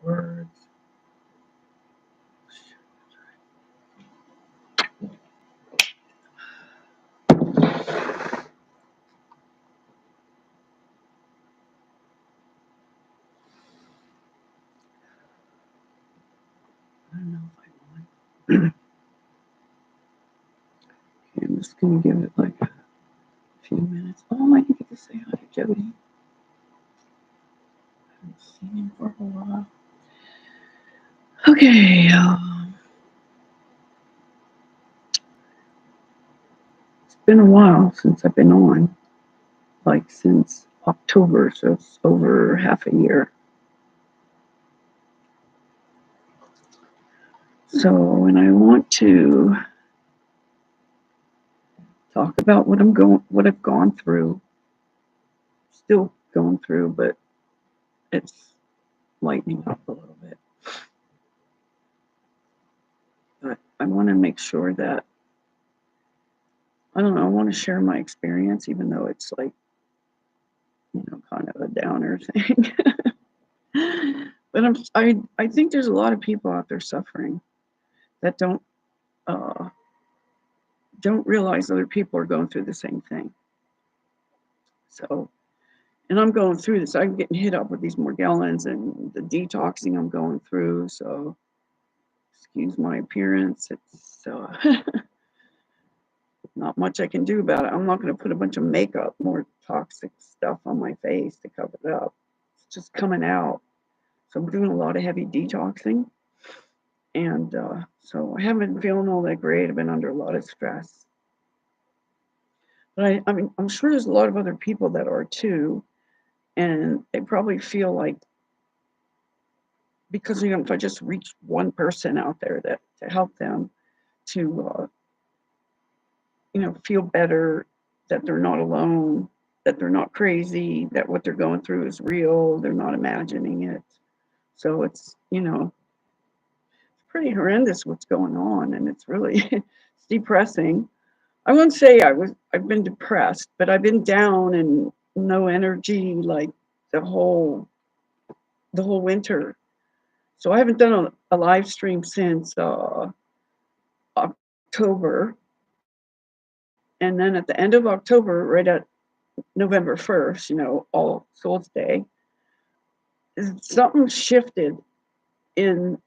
Words. I don't know if I want. Okay, I'm just gonna give it like a few minutes. Oh, I didn't get to say hi to Jody. I haven't seen him for a while. Okay. It's been a while since I've been on, like since October, so it's over half a year. So, and I want to talk about what I've gone through, still going through, but it's lightening up a little bit. But I want to make sure that, I don't know, I want to share my experience, even though it's like, kind of a downer thing. But I think there's a lot of people out there suffering that uh, don't realize other people are going through the same thing. So, and I'm going through this. I'm getting hit up with these Morgellons and the detoxing I'm going through. So, excuse my appearance. It's not much I can do about it. I'm not going to put a bunch of makeup, more toxic stuff on my face to cover it up. It's just coming out. So I'm doing a lot of heavy detoxing. And so I haven't been feeling all that great. I've been under a lot of stress. But I mean, I'm sure there's a lot of other people that are too. And they probably feel like, because if I just reach one person out there that to help them to feel better, that they're not alone, that they're not crazy, that what they're going through is real, they're not imagining it. So it's pretty horrendous what's going on, and it's really it's depressing. I wouldn't say I've been depressed, but I've been down and no energy like the whole winter. So I haven't done a live stream since October. And then at the end of October, right at November 1st, All Souls Day, something shifted in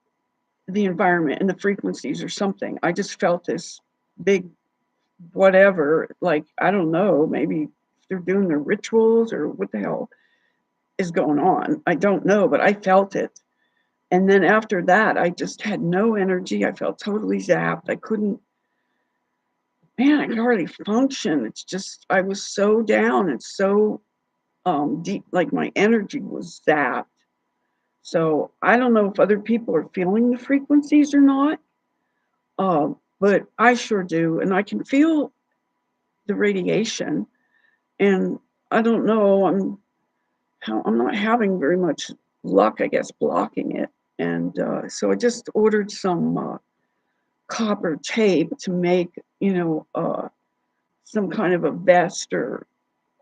the environment and the frequencies or something. I just felt this big whatever, like, I don't know, maybe they're doing their rituals or what the hell is going on. I don't know, but I felt it. And then after that, I just had no energy. I felt totally zapped. I couldn't hardly function. It's just, I was so down and so deep, like my energy was zapped. So I don't know if other people are feeling the frequencies or not, but I sure do. And I can feel the radiation. And I don't know, I'm not having very much luck, I guess, blocking it. And so I just ordered some copper tape to make, some kind of a vest or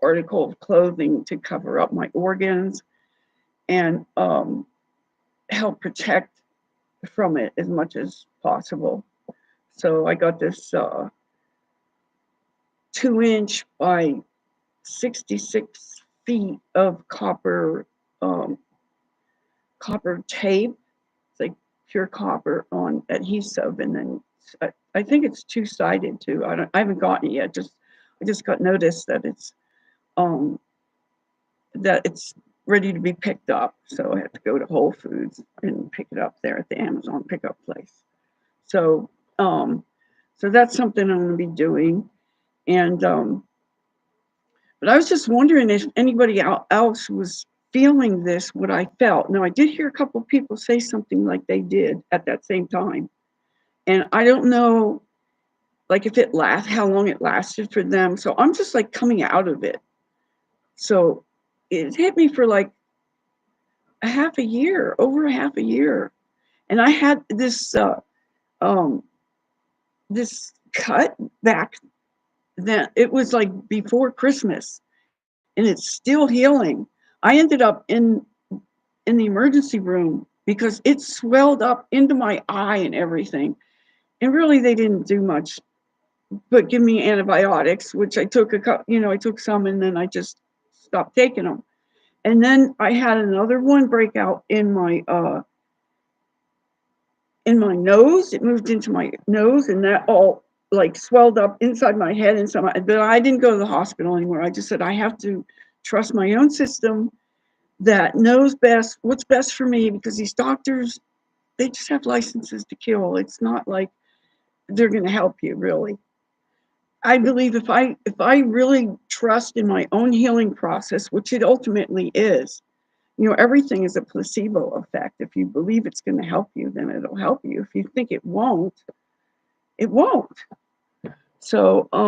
article of clothing to cover up my organs and help protect from it as much as possible. So I got this 2-inch by 66 feet of copper tape. It's like pure copper on adhesive, and then I think it's two-sided too. I haven't gotten it yet. I just got notice that um it's ready to be picked up. So I have to go to Whole Foods and pick it up there at the Amazon pickup place. So so that's something I'm going to be doing. And but I was just wondering if anybody else was feeling this, what I felt. Now, I did hear a couple of people say something like they did at that same time. And I don't know, like, if how long it lasted for them. So I'm just like coming out of it. So it hit me for like over a half a year. And I had um, this cut back then. It was like before Christmas, and it's still healing. I ended up in the emergency room because it swelled up into my eye and everything. And really, they didn't do much but give me antibiotics, which I took I took some and then I just stopped taking them. And then I had another one break out in my nose. It moved into my nose, and that all like swelled up inside my head and some. But I didn't go to the hospital anymore. I just said I have to trust my own system that knows best what's best for me, because these doctors, they just have licenses to kill. It's not like they're going to help you really. I believe if I really trust in my own healing process, which it ultimately is, everything is a placebo effect. If you believe it's going to help you, then it'll help you. If you think it won't, it won't. So I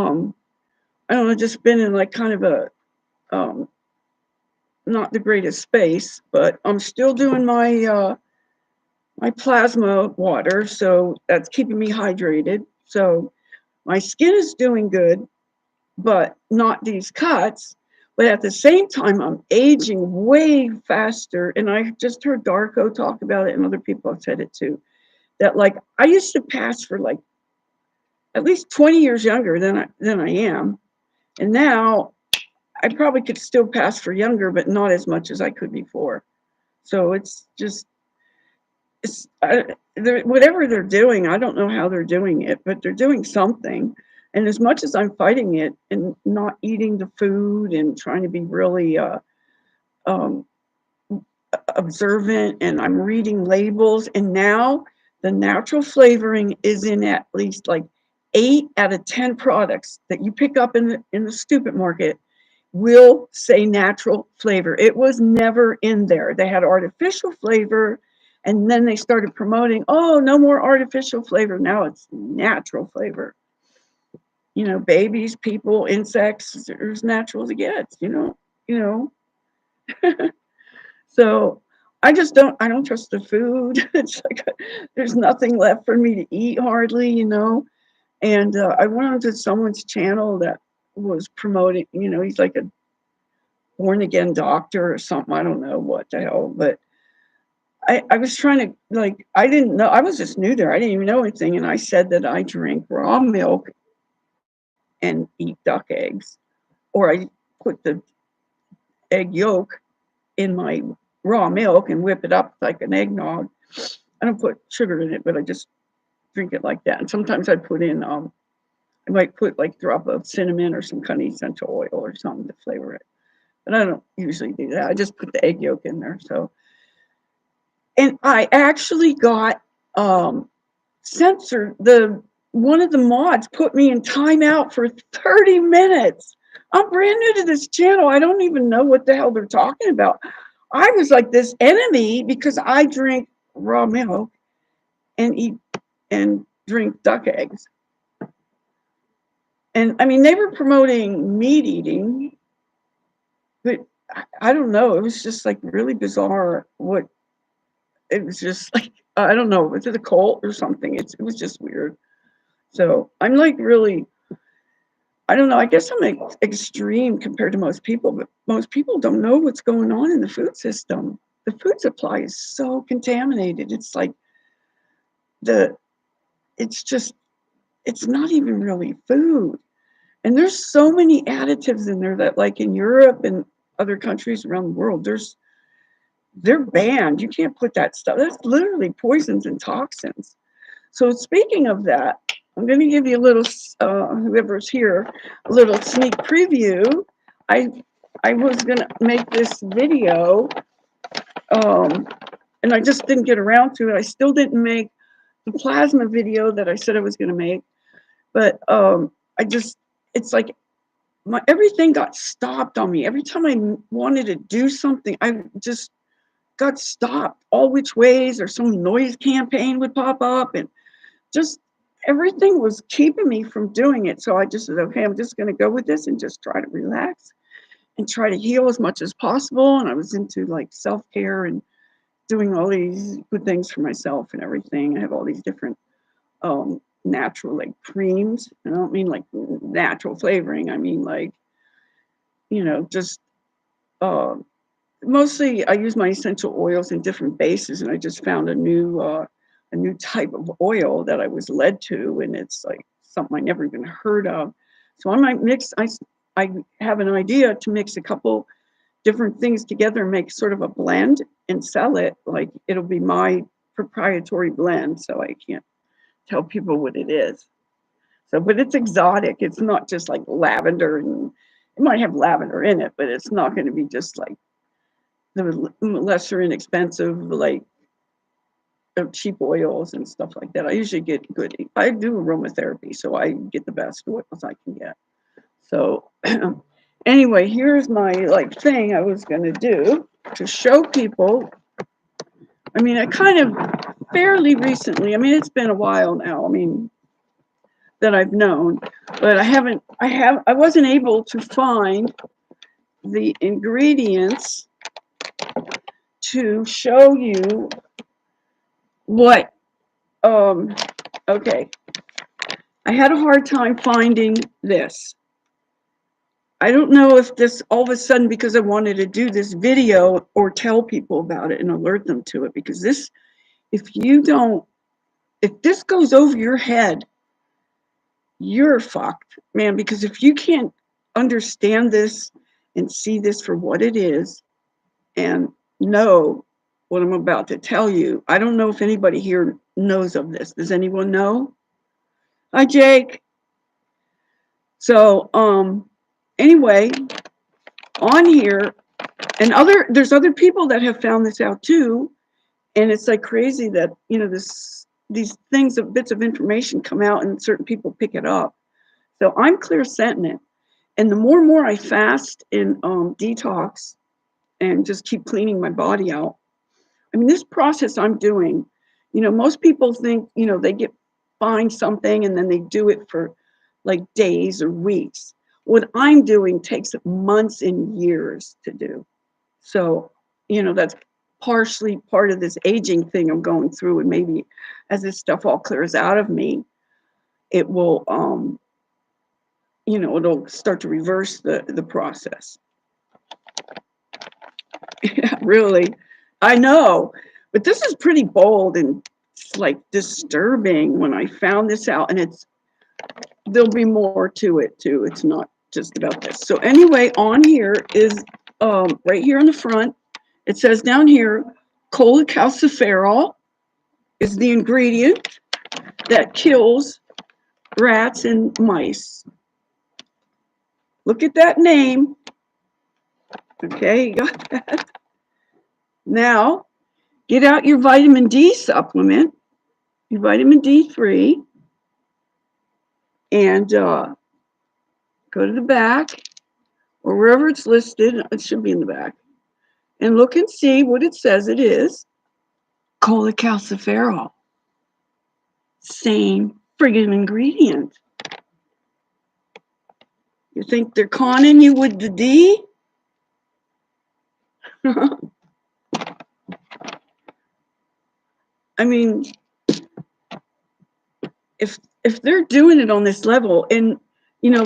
don't know, just been in like kind of a not the greatest space, but I'm still doing my plasma water, so that's keeping me hydrated. So my skin is doing good, but not these cuts. But at the same time, I'm aging way faster. And I just heard Darko talk about it, and other people have said it too. That like I used to pass for like at least 20 years younger than I am, and now I probably could still pass for younger, but not as much as I could before. So it's just whatever they're doing. I don't know how they're doing it, but they're doing something. And as much as I'm fighting it and not eating the food and trying to be really um, observant, and I'm reading labels, and now the natural flavoring is in at least like 8 out of 10 products that you pick up in the stupid market will say natural flavor. It was never in there. They had artificial flavor, and then they started promoting, oh, no more artificial flavor. Now it's natural flavor. Babies, people, insects, they're as natural as it gets. You know. So I don't trust the food. It's like there's nothing left for me to eat hardly. And I went onto someone's channel that was promoting, he's like a born again doctor or something. I don't know what the hell, but I was trying to, like, I didn't know. I was just new there. I didn't even know anything. And I said that I drink raw milk and eat duck eggs, or I put the egg yolk in my raw milk and whip it up like an eggnog. I don't put sugar in it, but I just drink it like that. And sometimes I put in, I might put like a drop of cinnamon or some kind of essential oil or something to flavor it. But I don't usually do that. I just put the egg yolk in there. So, and I actually got censored. One of the mods put me in timeout for 30 minutes. I'm brand new to this channel. I don't even know what the hell they're talking about. I was like this enemy because I drink raw milk and eat and drink duck eggs. And I mean, they were promoting meat eating, but I don't know. It was just like really bizarre. It was just like, I don't know, was it a cult or something? It was just weird. So I'm like really, I don't know. I guess I'm extreme compared to most people, but most people don't know what's going on in the food system. The food supply is so contaminated. It's like it's just, it's not even really food. And there's so many additives in there that, like in Europe and other countries around the world, they're banned. You can't put that stuff. That's literally poisons and toxins. So speaking of that, I'm going to give you a little, whoever's here, a little sneak preview. I was going to make this video, and I just didn't get around to it. I still didn't make the plasma video that I said I was going to make, but it's like everything got stopped on me. Every time I wanted to do something, I just got stopped all which ways, or some noise campaign would pop up, and just everything was keeping me from doing it. So I just said, okay, I'm just going to go with this and just try to relax and try to heal as much as possible. And I was into like self-care and doing all these good things for myself and everything. I have all these different natural like creams. I don't mean like natural flavoring. I mean like, just mostly I use my essential oils in different bases, and I just found a new type of oil that I was led to, and it's like something I never even heard of. So I might mix. I have an idea to mix a couple different things together and make sort of a blend and sell it. Like it'll be my proprietary blend, so I can't tell people what it is. So, but it's exotic. It's not just like lavender, and it might have lavender in it, but it's not going to be just like the lesser inexpensive, like cheap oils and stuff like that. I usually get good. I do aromatherapy, so I get the best oils I can get. So anyway, here's my like thing I was going to do to show people. I mean, I kind of fairly recently. I mean, it's been a while now. I mean, that I've known, but I wasn't able to find the ingredients to show you what okay, I had a hard time finding this. I don't know if this all of a sudden because I wanted to do this video or tell people about it and alert them to it, because this, if you don't, if this goes over your head, you're fucked, man, because if you can't understand this and see this for what it is and know what I'm about to tell you. I don't know if anybody here knows of this. Does anyone know? Hi, Jake. So, anyway, on here, and there's other people that have found this out too, and it's like crazy that these things of bits of information come out and certain people pick it up. So I'm clear sentient, and the more and more I fast and detox and just keep cleaning my body out. I mean, this process I'm doing, most people think, they find something and then they do it for like days or weeks. What I'm doing takes months and years to do. So, that's partially part of this aging thing I'm going through. And maybe as this stuff all clears out of me, it will, it'll start to reverse the process. Yeah, really. I know. But this is pretty bold and it's like disturbing when I found this out. And there'll be more to it too. It's not just about this. So anyway, on here is right here on the front, it says down here, cholecalciferol is the ingredient that kills rats and mice. Look at that name. Okay, you got that. Now, get out your vitamin D supplement, your vitamin D3, and go to the back or wherever it's listed. It should be in the back. And look and see what it says it is. Cholecalciferol. Same friggin' ingredient. You think they're conning you with the D? I mean, if they're doing it on this level, and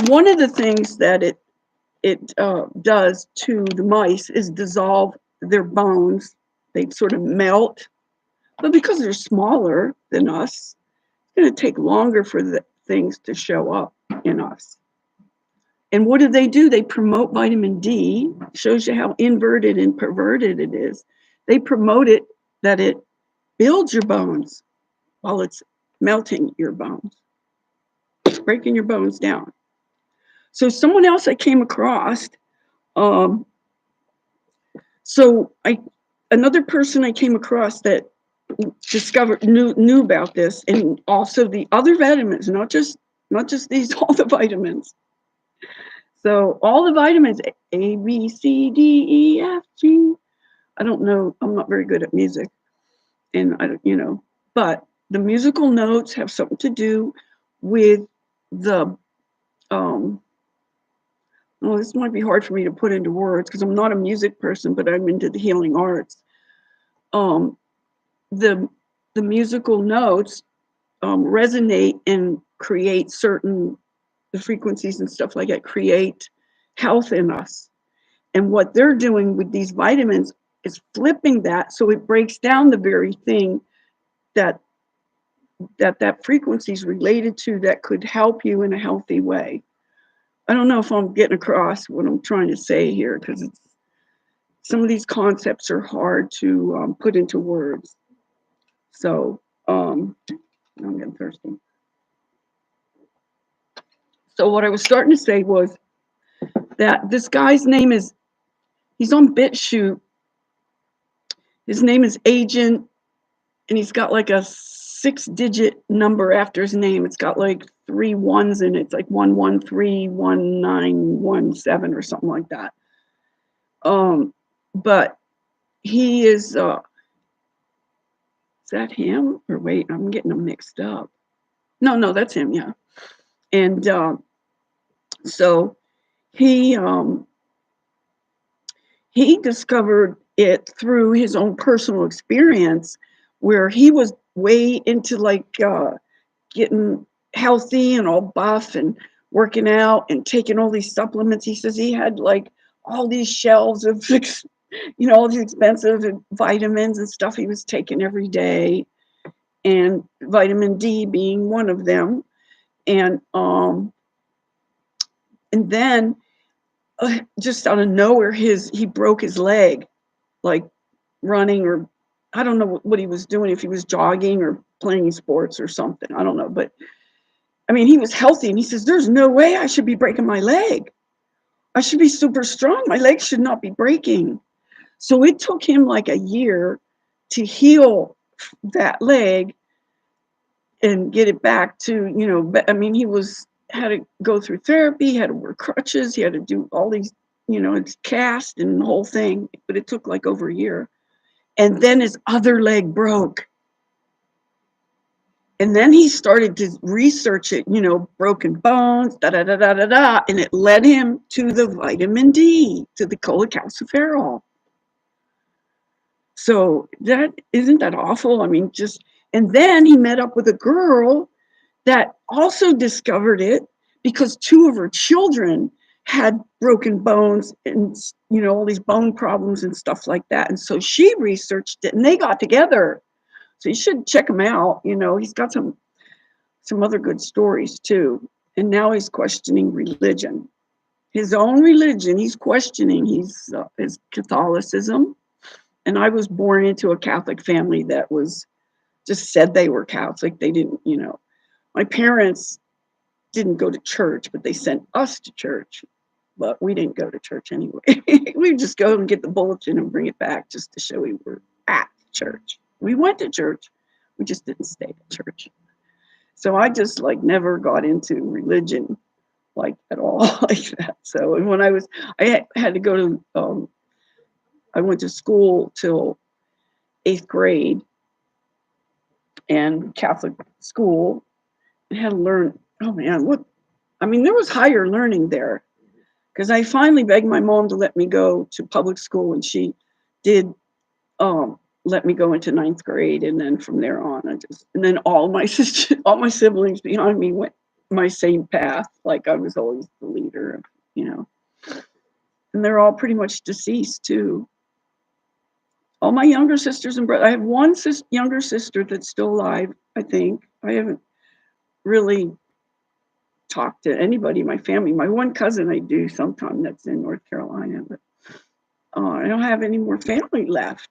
one of the things that it does to the mice is dissolve their bones. They sort of melt, but because they're smaller than us, it's going to take longer for the things to show up in us. And what do? They promote vitamin D. Shows you how inverted and perverted it is. They promote it that it builds your bones while it's melting your bones, breaking your bones down. So someone else I came across, another person I came across that knew about this, and also the other vitamins, not just these, all the vitamins. So all the vitamins, A, B, C, D, E, F, G. I don't know. I'm not very good at music, and I don't, but the musical notes have something to do with the. Well, this might be hard for me to put into words because I'm not a music person, but I'm into the healing arts. The musical notes resonate and create the frequencies and stuff like that create health in us. And what they're doing with these vitamins is flipping that so it breaks down the very thing that that frequency is related to that could help you in a healthy way. I don't know if I'm getting across what I'm trying to say here, because some of these concepts are hard to put into words. So I'm getting thirsty. So what I was starting to say was that this guy's name is, he's on BitChute. His name is Agent, and he's got like a 6-digit number after his name. It's got like 3 ones in it. It's like 1131917 or something like that. But he is that him? Or wait, I'm getting them mixed up. No, that's him, yeah. And so he discovered it through his own personal experience, where he was way into like getting healthy and all buff and working out and taking all these supplements. He says he had like all these shelves of all these expensive vitamins and stuff he was taking every day, and vitamin D being one of them. And then just out of nowhere, he broke his leg, like running, or I don't know what he was doing, if he was jogging or playing sports or something. I don't know, but I mean, he was healthy, and he says, "There's no way I should be breaking my leg. I should be super strong. My leg should not be breaking." So it took him like a year to heal that leg and get it back to, I mean, had to go through therapy, had to wear crutches, he had to do all these, it's cast and the whole thing, but it took like over a year. And then his other leg broke. And then he started to research it, broken bones, and it led him to the vitamin D, to the cholecalciferol. So isn't that awful? I mean, and then he met up with a girl that also discovered it, because 2 of her children had broken bones and, all these bone problems and stuff like that. And so she researched it, and they got together. So you should check him out. He's got some other good stories too. And now he's questioning religion, his own religion. He's questioning his Catholicism. And I was born into a Catholic family that just said they were Catholic. They didn't, my parents didn't go to church, but they sent us to church. But we didn't go to church anyway. We'd just go and get the bulletin and bring it back just to show we were at church. We went to church. We just didn't stay at church. So I just like never got into religion like at all like that. So when I had to go to, I went to school till 8th grade, and Catholic school, and had to learn, oh man, there was higher learning there, because I finally begged my mom to let me go to public school, and she did let me go into 9th grade, and then from there on, and then all my siblings behind me went my same path. Like I was always the leader, and they're all pretty much deceased too. All my younger sisters and brothers. I have one younger sister that's still alive, I think. I haven't really talked to anybody in my family. My one cousin I do sometime, that's in North Carolina, but I don't have any more family left.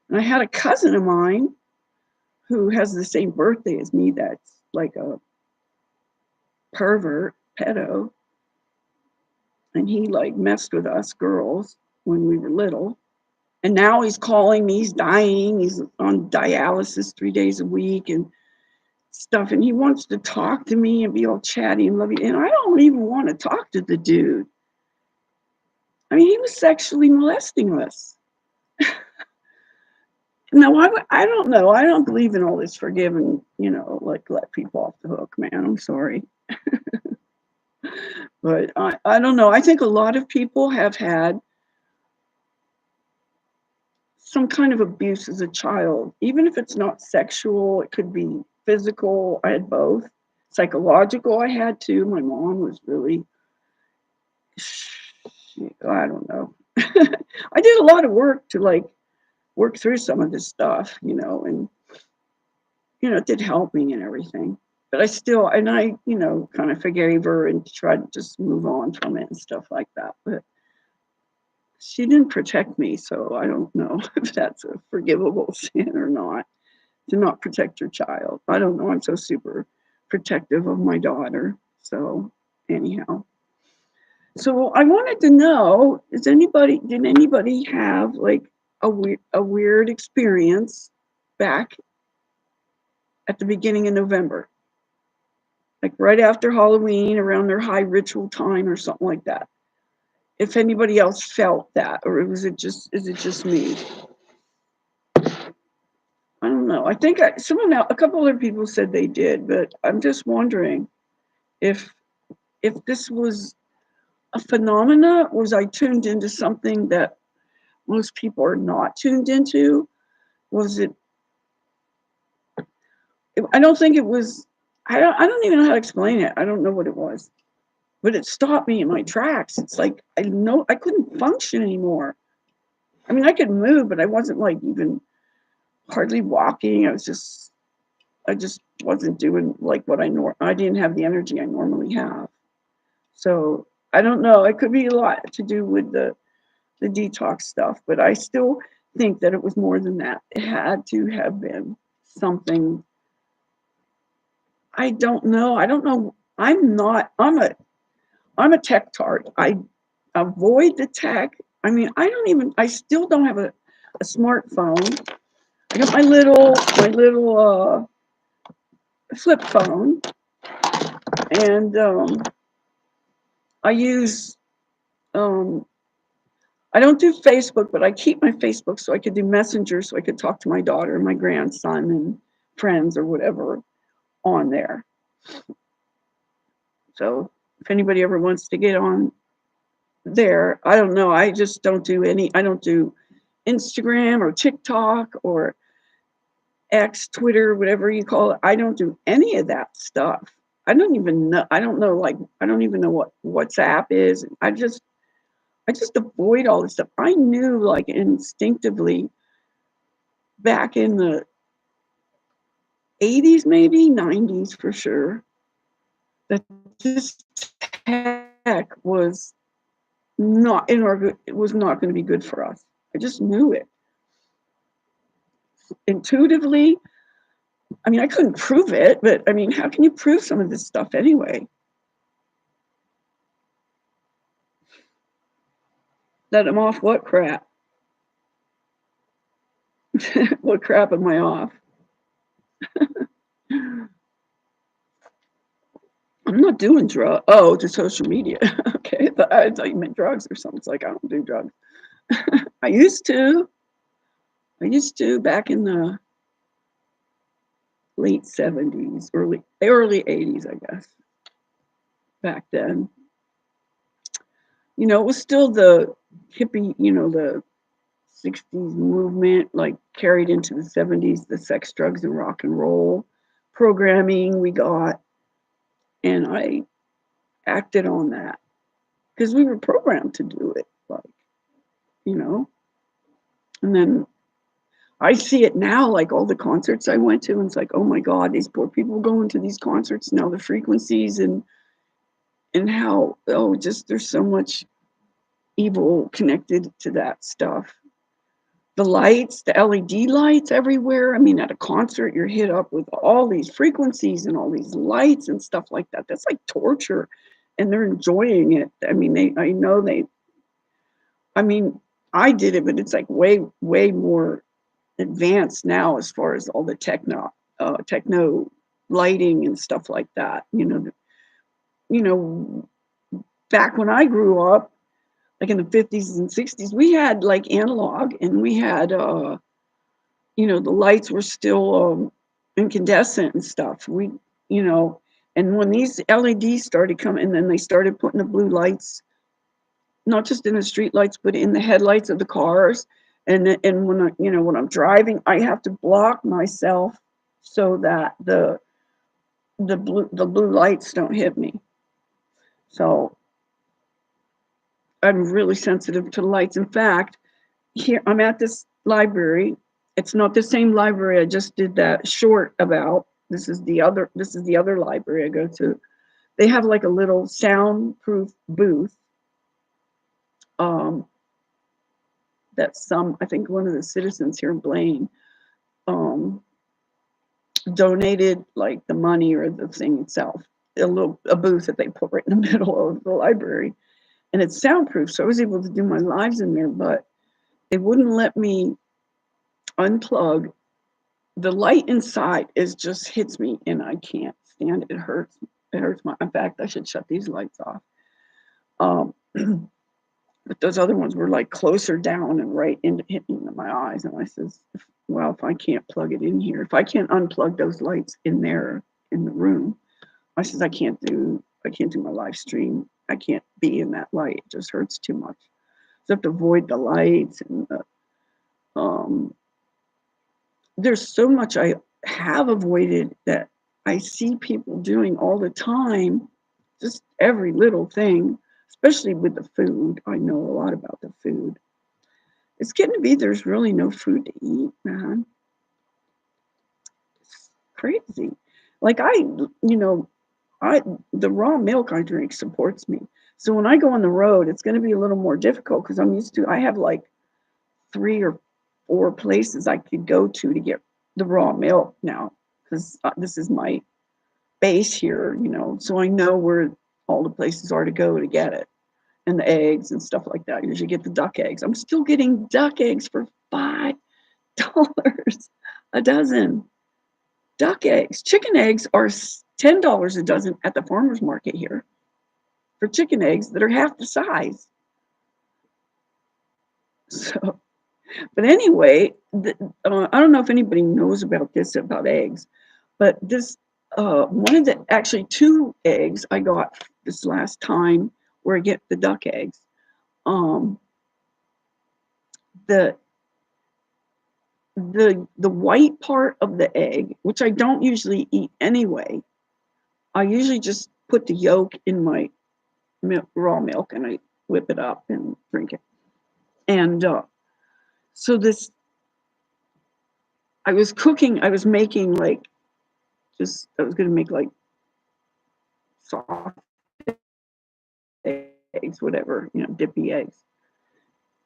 And I had a cousin of mine who has the same birthday as me that's like a pervert, pedo. And he like messed with us girls when we were little. And now he's calling me, he's dying, he's on dialysis 3 days a week and stuff. And he wants to talk to me and be all chatty and lovey. And I don't even want to talk to the dude. I mean, he was sexually molesting us. No, I don't know. I don't believe in all this forgiving, like let people off the hook, man. I'm sorry. But I don't know. I think a lot of people have had some kind of abuse as a child, even if it's not sexual. It could be physical. I had both. Psychological, I had too. My mom was really, I don't know. I did a lot of work to like work through some of this stuff, and it did help me and everything. But I still, and I, kind of forgave her and tried to just move on from it and stuff like that. But she didn't protect me, so I don't know if that's a forgivable sin or not, to not protect your child. I don't know. I'm so super protective of my daughter. So anyhow. So I wanted to know, did anybody have like a weird experience back at the beginning of November? Like right after Halloween, around their high ritual time or something like that. If anybody else felt that, or is it just me? I don't know. I think a couple other people said they did, but I'm just wondering if this was a phenomena, or was I tuned into something that most people are not tuned into? Was it? I don't think it was. I don't even know how to explain it. I don't know what it was, but it stopped me in my tracks. It's like I couldn't function anymore. I mean, I could move, but I wasn't like even hardly walking. I just wasn't doing like what I didn't have the energy I normally have. So I don't know. It could be a lot to do with the detox stuff, but I still think that it was more than that. It had to have been something. I don't know. I don't know. I'm a tech tart. I avoid the tech. I mean, I still don't have a smartphone. I got my little flip phone, and I use um, I don't do Facebook, but I keep my Facebook so I could do Messenger, so I could talk to my daughter and my grandson and friends or whatever on there. So if anybody ever wants to get on there, I don't know. I just don't do any. I don't do Instagram or TikTok or X, Twitter, whatever you call it. I don't do any of that stuff. I don't even know. I don't know. Like I don't even know what WhatsApp is. I just avoid all this stuff. I knew like instinctively back in the 80s, maybe 90s for sure, that this tech was not in our it was not going to be good for us. I just knew it intuitively. I mean, I couldn't prove it, but I mean, how can you prove some of this stuff anyway? That I'm off what crap? What crap am I off? I'm not doing drugs. Oh, to social media. Okay, I thought you meant drugs or something. It's like I don't do drugs. I used to. I used to back in the late 70s, early 80s, I guess. Back then, it was still the hippie, the 60s movement, like carried into the 70s, the sex, drugs, and rock and roll programming we got, and I acted on that because we were programmed to do it, like, you know. And then I see it now, like all the concerts I went to, and it's like, oh my God, these poor people going to these concerts now, the frequencies and how, just there's so much evil connected to that stuff. The lights, the LED lights everywhere. I mean, at a concert, you're hit up with all these frequencies and all these lights and stuff like that. That's like torture, and they're enjoying it. I mean, I mean, I did it, but it's like way, way more advanced now as far as all the techno lighting and stuff like that. You know, back when I grew up, like in the 50s and 60s, we had like analog, and we had the lights were still incandescent and stuff. You know, and when these LEDs started coming, and then they started putting the blue lights, not just in the street lights, but in the headlights of the cars. And when I'm driving, I have to block myself so that the blue lights don't hit me. So I'm really sensitive to lights. In fact, here I'm at this library. It's not the same library I just did that short about. This is the other library I go to. They have like a little soundproof booth um, that I think one of the citizens here in Blaine um, donated like the money or the thing itself, a booth that they put right in the middle of the library, and it's soundproof. So I was able to do my lives in there, but they wouldn't let me unplug. The light inside is just hits me, and I can't stand it. It hurts. It hurts my. In fact, I should shut these lights off. Um, but those other ones were like closer down and right into hitting my eyes. And I says, well, if I can't plug it in here, if I can't unplug those lights in there in the room, I says I can't do my live stream. I can't be in that light. It just hurts too much. So I have to avoid the lights and there's so much I have avoided that I see people doing all the time, just every little thing, especially with the food. I know a lot about the food. It's getting to be there's really no food to eat, man. It's crazy. Like I the raw milk I drink supports me. So when I go on the road, it's going to be a little more difficult because I have like 3 or 4 places I could go to get the raw milk now because this is my base here, so I know where all the places are to go to get it and the eggs and stuff like that. I usually get the duck eggs. I'm still getting duck eggs for $5 a dozen. Duck eggs. Chicken eggs are $10 a dozen at the farmer's market here for chicken eggs that are half the size. So, but anyway, I don't know if anybody knows about this about eggs, but this one of the actually 2 eggs I got this last time where I get the duck eggs. The the white part of the egg, which I don't usually eat anyway, I usually just put the yolk in my raw milk and I whip it up and drink it. And so this, I was making like I was going to make like soft eggs, whatever, dippy eggs.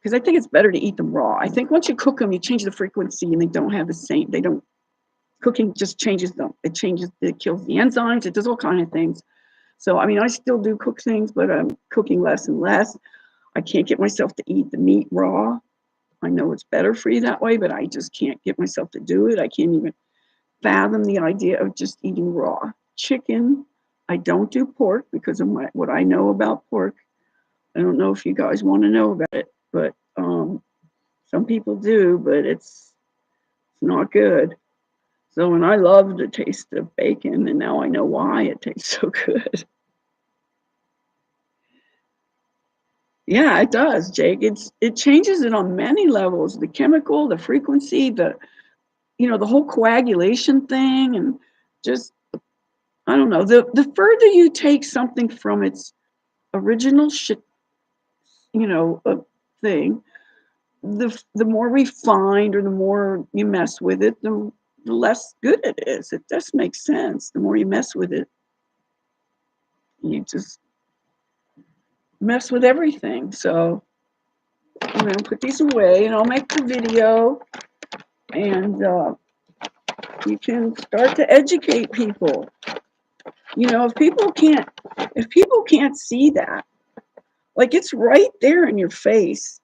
Because I think it's better to eat them raw. I think once you cook them, you change the frequency and cooking just changes them. It kills the enzymes, it does all kinds of things. So, I mean, I still do cook things, but I'm cooking less and less. I can't get myself to eat the meat raw. I know it's better for you that way, but I just can't get myself to do it. I can't even fathom the idea of just eating raw chicken. I don't do pork because of what I know about pork. I don't know if you guys want to know about it, but some people do, but it's not good. So, and I love the taste of bacon, and now I know why it tastes so good. Yeah, it does, Jake. It changes it on many levels. The chemical, the frequency, the whole coagulation thing, and just I don't know. The further you take something from its original thing, the more refined or the more you mess with it, the less good it is. It just makes sense. The more you mess with it, you just mess with everything. So I'm gonna put these away, and I'll make the video, and you can start to educate people. If people can't see that, like it's right there in your face.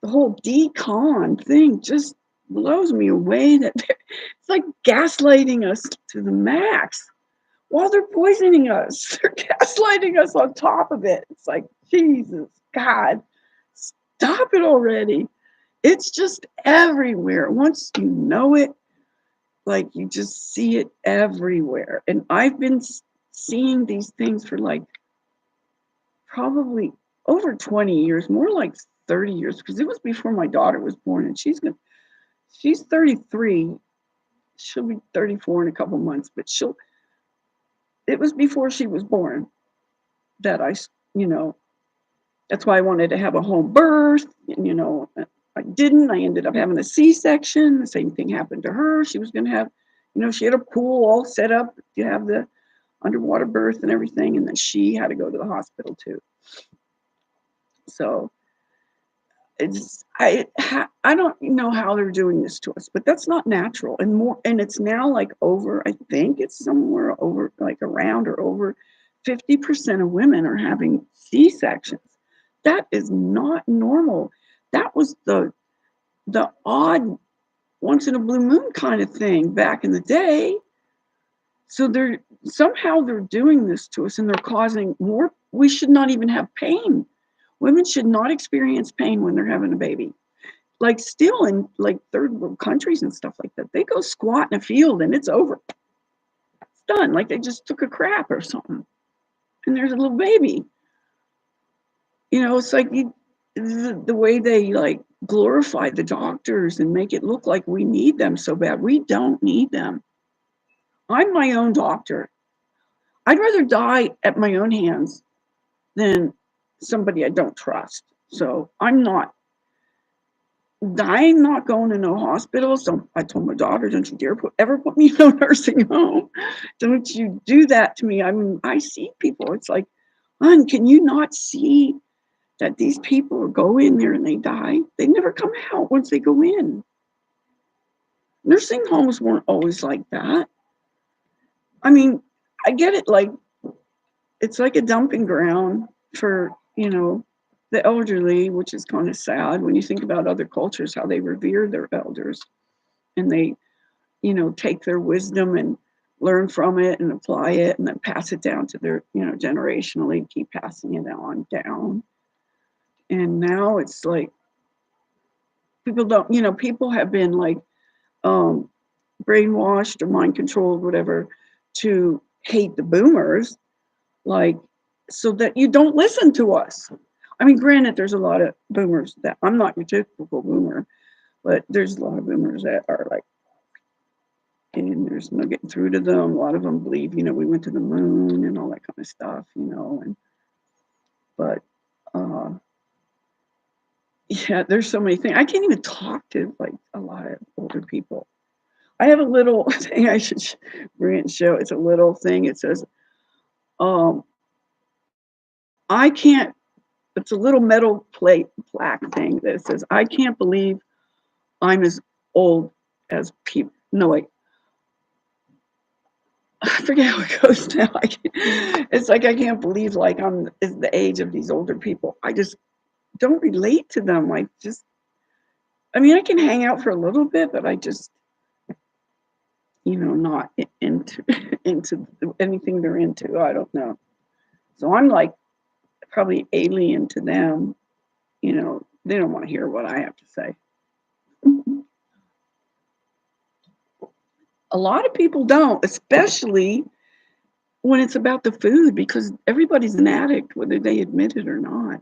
The whole decon thing just blows me away. It's like gaslighting us to the max while they're poisoning us. They're gaslighting us on top of it. It's like, Jesus, God, stop it already. It's just everywhere. Once you know it, like you just see it everywhere. And I've been seeing these things for like probably over 20 years, more like 30 years, because it was before my daughter was born, and she's 33. She'll be 34 in a couple months, but it was before she was born that I, you know, That's why I wanted to have a home birth. And, I didn't. I ended up having a C-section. The same thing happened to her. She was going to have, she had a pool all set up to have the underwater birth and everything. And then she had to go to the hospital too. So I don't know how they're doing this to us, but that's not natural. And it's now like over, I think it's somewhere over, like around or over 50% of women are having C-sections. That is not normal. That was the odd once in a blue moon kind of thing back in the day. So they're doing this to us, and they're causing more. We should not even have pain. Women should not experience pain when they're having a baby. Like still in like third world countries and stuff like that, they go squat in a field and it's over. It's done. Like they just took a crap or something. And there's a little baby. It's like the way they like glorify the doctors and make it look like we need them so bad. We don't need them. I'm my own doctor. I'd rather die at my own hands than somebody I don't trust. So I'm not going to no hospital. So I told my daughter, don't you dare ever put me in a nursing home. Don't you do that to me. I mean, I see people. It's like, hon, can you not see that these people go in there and they die? They never come out once they go in. Nursing homes weren't always like that. I mean, I get it. Like, it's like a dumping ground for, the elderly, which is kind of sad when you think about other cultures, how they revere their elders and they, take their wisdom and learn from it and apply it and then pass it down to their, generationally, keep passing it on down. And now it's like people have been like brainwashed or mind controlled, whatever, to hate the boomers, like, so that you don't listen to us. I mean, granted, there's a lot of boomers that I'm not your typical boomer, but there's a lot of boomers that are like, and there's no getting through to them. A lot of them believe, we went to the moon and all that kind of stuff, but yeah, there's so many things. I can't even talk to like a lot of older people. I have a little thing I should bring it and show. It's a little thing. It says, um, I can't, it's a little metal plaque thing that says, I can't believe I'm as old as people. No, wait. I forget how it goes now. It's like I can't believe like I'm the age of these older people. I just don't relate to them. I mean, I can hang out for a little bit, but I just, not into into anything they're into. I don't know. So I'm like probably alien to them. They don't want to hear what I have to say. A lot of people don't, especially when it's about the food, because everybody's an addict, whether they admit it or not.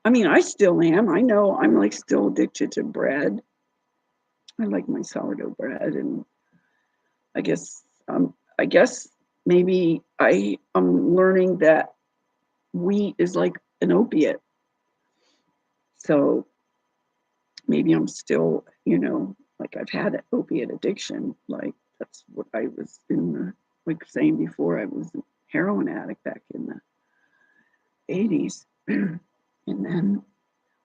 I mean, I still am. I know I'm like still addicted to bread. I like my sourdough bread, and I guess maybe I'm learning that wheat is like an opiate. So maybe I'm still, like I've had an opiate addiction. Like that's what I was like saying before, I was a heroin addict back in the 80s. And then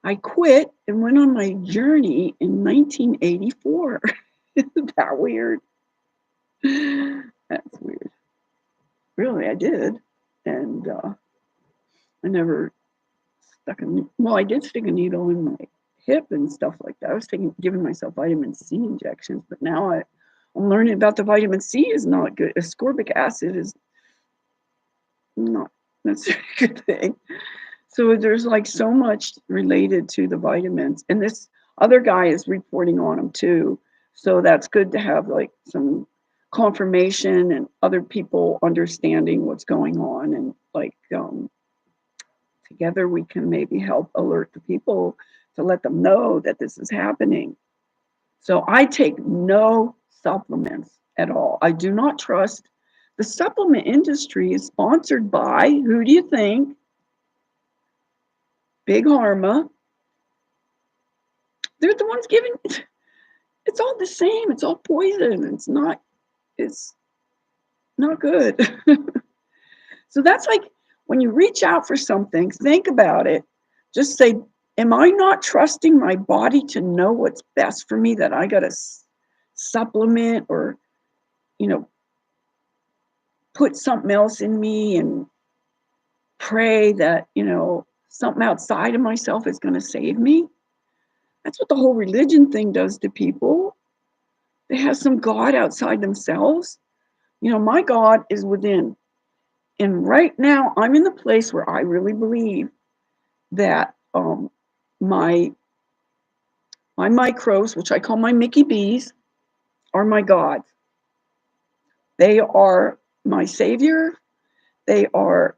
I quit and went on my journey in 1984. Isn't that weird? That's weird. Really, I did. And I never I did stick a needle in my hip and stuff like that. I was giving myself vitamin C injections, but now I'm learning about the vitamin C is not good. Ascorbic acid is not necessarily a good thing. So there's like so much related to the vitamins, and this other guy is reporting on them too. So that's good to have like some confirmation and other people understanding what's going on, and like together we can maybe help alert the people to let them know that this is happening. So I take no supplements at all. I do not trust. The supplement industry is sponsored by, who do you think? Big Pharma, they're the ones giving. It's all the same. It's all poison. It's not good. So that's like when you reach out for something, think about it. Just say, am I not trusting my body to know what's best for me, that I got to supplement or, you know, put something else in me and pray that, something outside of myself is going to save me? That's what the whole religion thing does to people. They have some God outside themselves. My God is within. And right now, I'm in the place where I really believe that my microbes, which I call my Mickey B's, are my God. They are my savior. They are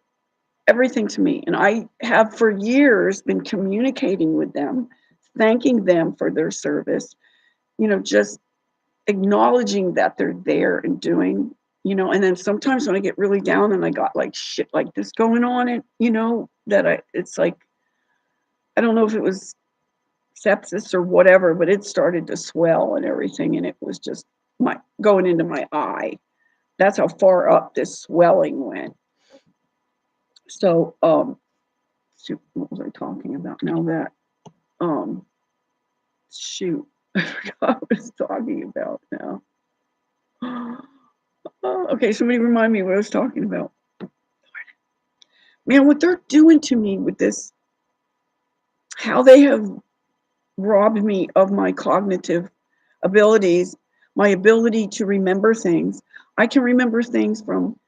everything to me. And I have for years been communicating with them, thanking them for their service, just acknowledging that they're there and doing, and then sometimes when I get really down and I got like shit like this going on, and it's like, I don't know if it was sepsis or whatever, but it started to swell and everything, and it was just going into my eye. That's how far up this swelling went. So, what was I talking about now? That, shoot, I forgot what I was talking about now. Okay, somebody remind me what I was talking about. Man, what they're doing to me with this, how they have robbed me of my cognitive abilities, my ability to remember things. I can remember things from,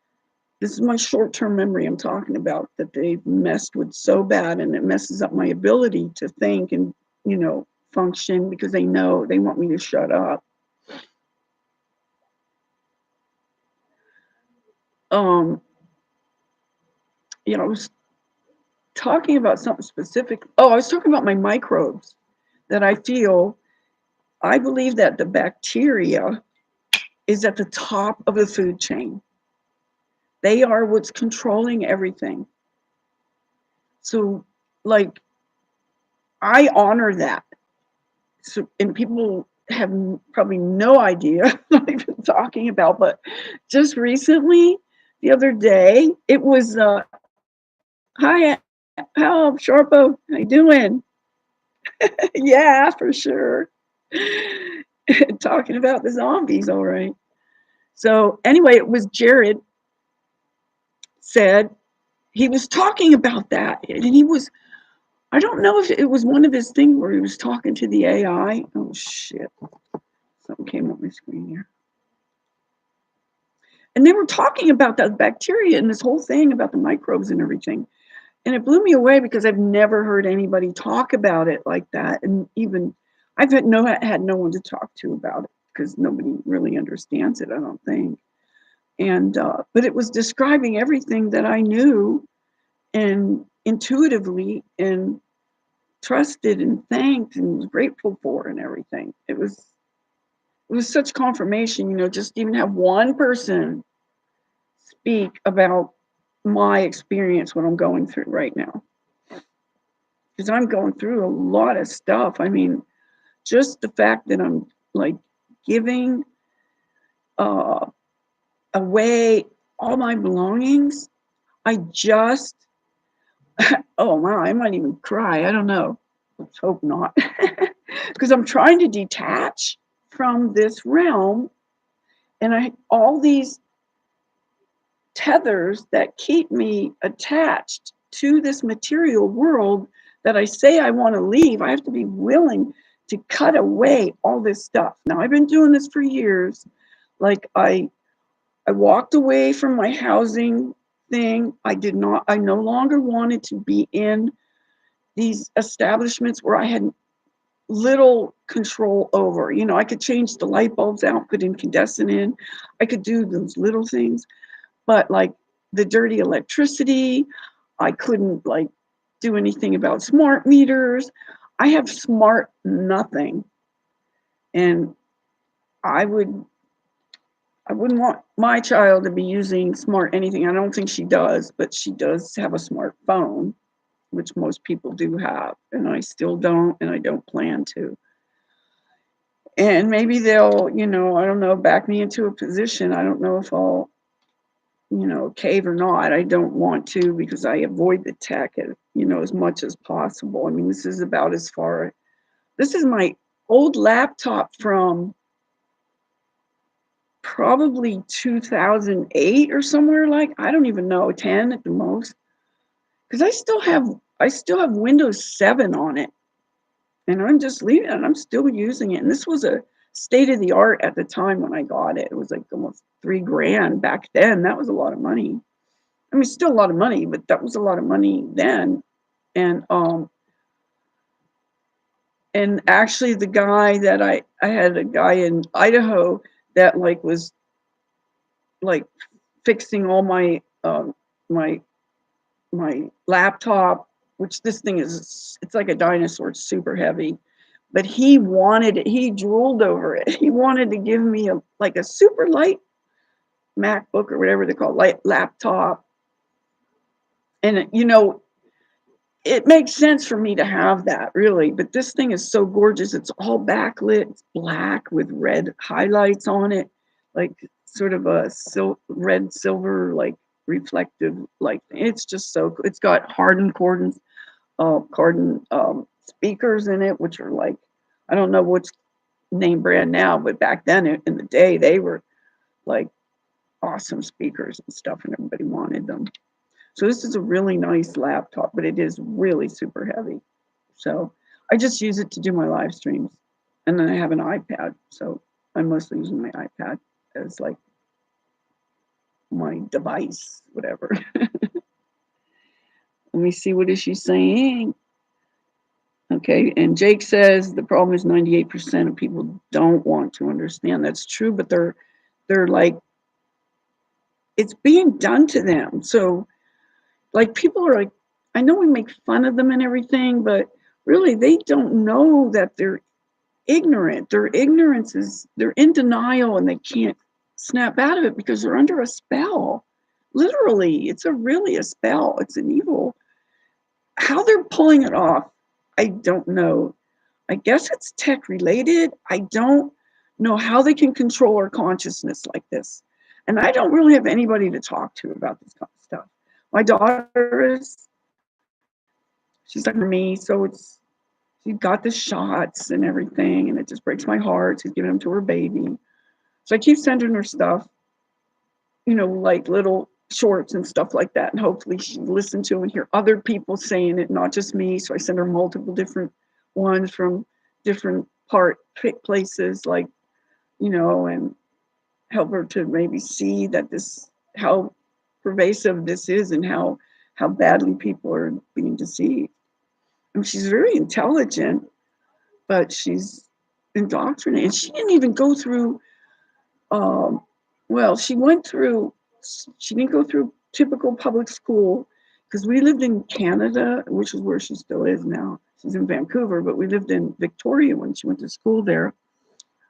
this is my short-term memory I'm talking about, that they've messed with so bad, and it messes up my ability to think and, function, because they know they want me to shut up. I was talking about something specific. Oh, I was talking about my microbes, that I believe that the bacteria is at the top of the food chain. They are what's controlling everything. So, like, I honor that. So, and people have probably no idea what I've been talking about, but just recently, the other day, it was, hi, how Sharpo, how you doing? Yeah, for sure. Talking about the zombies, all right. So anyway, it was Jared said, he was talking about that, and I don't know if it was one of his things where he was talking to the AI. Oh shit, something came up my screen here. And they were talking about that bacteria and this whole thing about the microbes and everything. And it blew me away, because I've never heard anybody talk about it like that. And even I've had no one to talk to about it, because nobody really understands it, I don't think. And but it was describing everything that I knew and intuitively and trusted and thanked and was grateful for and everything. It was such confirmation, just even have one person speak about my experience, what I'm going through right now. Because I'm going through a lot of stuff. I mean, just the fact that I'm like giving away all my belongings. I just, oh wow, I might even cry. I don't know. Let's hope not. Because I'm trying to detach from this realm, and all these tethers that keep me attached to this material world, that I say I want to leave. I have to be willing to cut away all this stuff. Now, I've been doing this for years. Like, I walked away from my housing thing. I no longer wanted to be in these establishments where I had little control over. I could change the light bulbs out, put incandescent in. I could do those little things. But like the dirty electricity, I couldn't like do anything about smart meters. I have smart nothing. And I wouldn't want my child to be using smart anything. I don't think she does, but she does have a smartphone. which most people do have, and I still don't, and I don't plan to. And maybe they'll, I don't know, back me into a position. I don't know if I'll, cave or not. I don't want to because I avoid the tech, as much as possible. I mean, this is about as far. This is my old laptop from probably 2008 or somewhere, like, I don't even know, 10 at the most. Because I still have Windows 7 on it, and I'm just leaving it, and I'm still using it. And this was a state of the art at the time when I got it. It was like almost $3,000 back then. That was a lot of money. I mean, still a lot of money, but that was a lot of money then. And actually, the guy that I had a guy in Idaho that like was like fixing all my my laptop, which this thing is, it's like a dinosaur. It's super heavy, but he wanted it. He drooled over it. He wanted to give me a super light MacBook or whatever they call it, light laptop. And it makes sense for me to have that, really. But this thing is so gorgeous. It's all backlit. It's black with red highlights on it, like sort of a red silver, like reflective, like it's just so cool. It's got hardened speakers in it, which are like, I don't know what's name brand now, but back then in the day they were like awesome speakers and stuff, and everybody wanted them. So this is a really nice laptop, but it is really super heavy. So I just use it to do my live streams. And then I have an iPad. So I'm mostly using my iPad as like my device, whatever. Let me see, what is she saying? Okay, and Jake says the problem is 98% of people don't want to understand. That's true, but they're like, it's being done to them. So like, people are like, I know we make fun of them and everything, but really they don't know that they're ignorant. Their ignorance is, they're in denial and they can't snap out of it because they're under a spell. Literally, it's really a spell. It's an evil. How they're pulling it off, I don't know. I guess it's tech related. I don't know how they can control our consciousness like this. And I don't really have anybody to talk to about this kind of stuff. My daughter is, she's like me, so she got the shots and everything, and it just breaks my heart. She's giving them to her baby. So I keep sending her stuff, like little shorts and stuff like that. And hopefully she'll listen to and hear other people saying it, not just me. So I send her multiple different ones from different places, like, and help her to maybe see that how pervasive this is, and how badly people are being deceived. I mean, she's very intelligent, but she's indoctrinated. She didn't even go through, well, she didn't go through typical public school, because we lived in Canada, which is where she still is now. She's in Vancouver, but we lived in Victoria when she went to school there.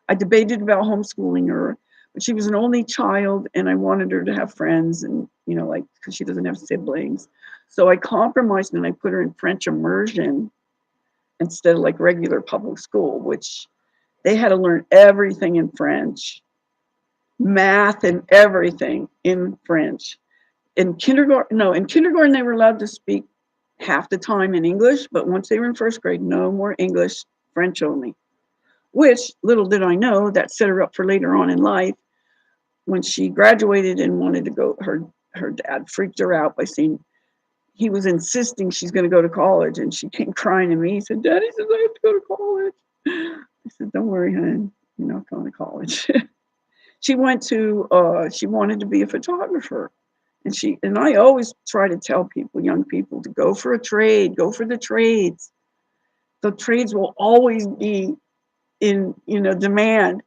I debated about homeschooling her, but she was an only child, and I wanted her to have friends, and, like, because she doesn't have siblings. So I compromised and I put her in French immersion instead of like regular public school, which they had to learn everything in French, math and everything in French. In kindergarten they were allowed to speak half the time in English, but once they were in first grade, no more English, French only. Which, little did I know, that set her up for later on in life. When she graduated and wanted to go, her dad freaked her out by saying, he was insisting she's going to go to college, and she came crying to me. He said, Daddy says I have to go to college. I said, don't worry, honey, you're not going to college. She wanted to be a photographer. And I always try to tell people, young people, to go for a trade, go for the trades. The trades will always be in, demand.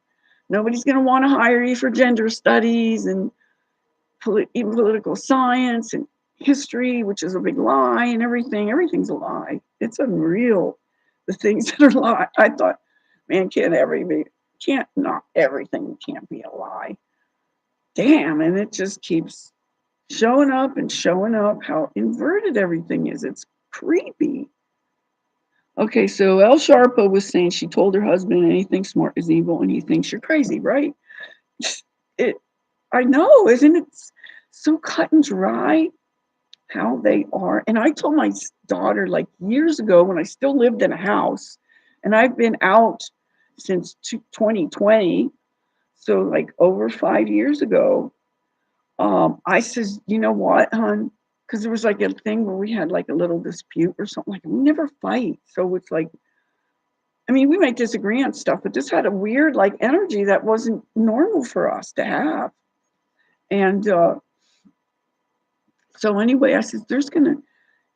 Nobody's going to want to hire you for gender studies and even political science and history, which is a big lie, and everything's a lie. It's unreal, the things that are lie. I thought, man, not everything can't be a lie. Damn, and it just keeps showing up and showing up how inverted everything is. It's creepy. Okay, so El Sharpa was saying she told her husband anything smart is evil and he thinks you're crazy, right? It, I know, isn't it so cut and dry how they are? And I told my daughter like years ago when I still lived in a house and I've been out since 2020, so like over 5 years ago. I says, you know what, hon? Because there was like a thing where we had like a little dispute or something. Like we never fight, so it's like, I mean, we might disagree on stuff, but this had a weird like energy that wasn't normal for us to have. And so anyway, I said, there's going to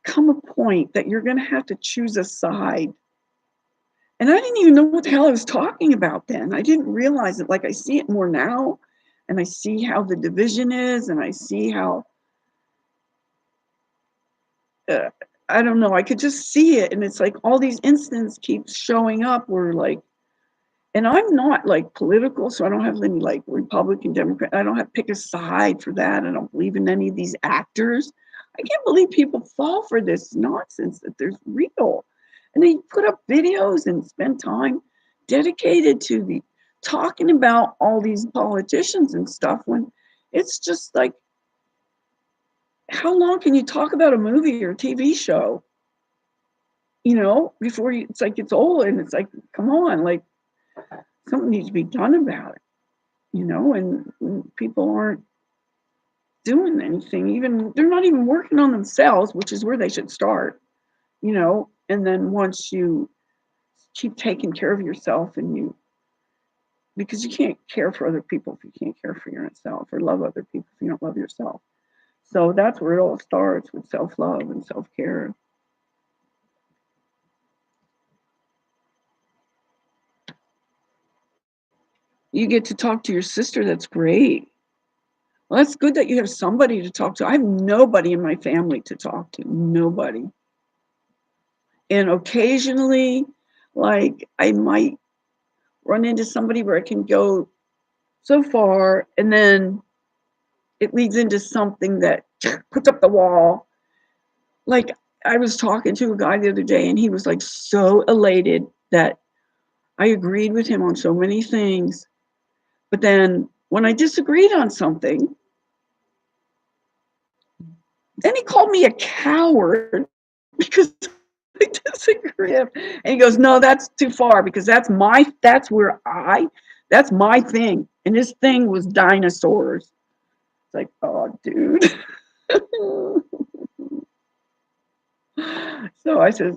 come a point that you're going to have to choose a side. And I didn't even know what the hell I was talking about then. I didn't realize it. Like I see it more now, and I see how the division is, and I see how uh, I don't know. I could just see it, and it's like all these incidents keep showing up. Where like, and I'm not like political, so I don't have any like Republican, Democrat. I don't have to pick a side for that. I don't believe in any of these actors. I can't believe people fall for this nonsense that there's real, and they put up videos and spend time dedicated to the talking about all these politicians and stuff when it's just like, how long can you talk about a movie or a TV show? Before you, it's like it's old and it's like, come on, like something needs to be done about it, and people aren't doing anything. Even they're not even working on themselves, which is where they should start, and then once you keep taking care of yourself because you can't care for other people if you can't care for yourself or love other people if you don't love yourself. So that's where it all starts with self-love and self-care. You get to talk to your sister. That's great. Well, that's good that you have somebody to talk to. I have nobody in my family to talk to. Nobody. And occasionally, like I might run into somebody where I can go so far and then it leads into something that puts up the wall. Like I was talking to a guy the other day and he was like so elated that I agreed with him on so many things. But then when I disagreed on something, then he called me a coward because I disagree. And he goes, no, that's too far because that's my thing. And his thing was dinosaurs. It's like, oh, dude. So I said,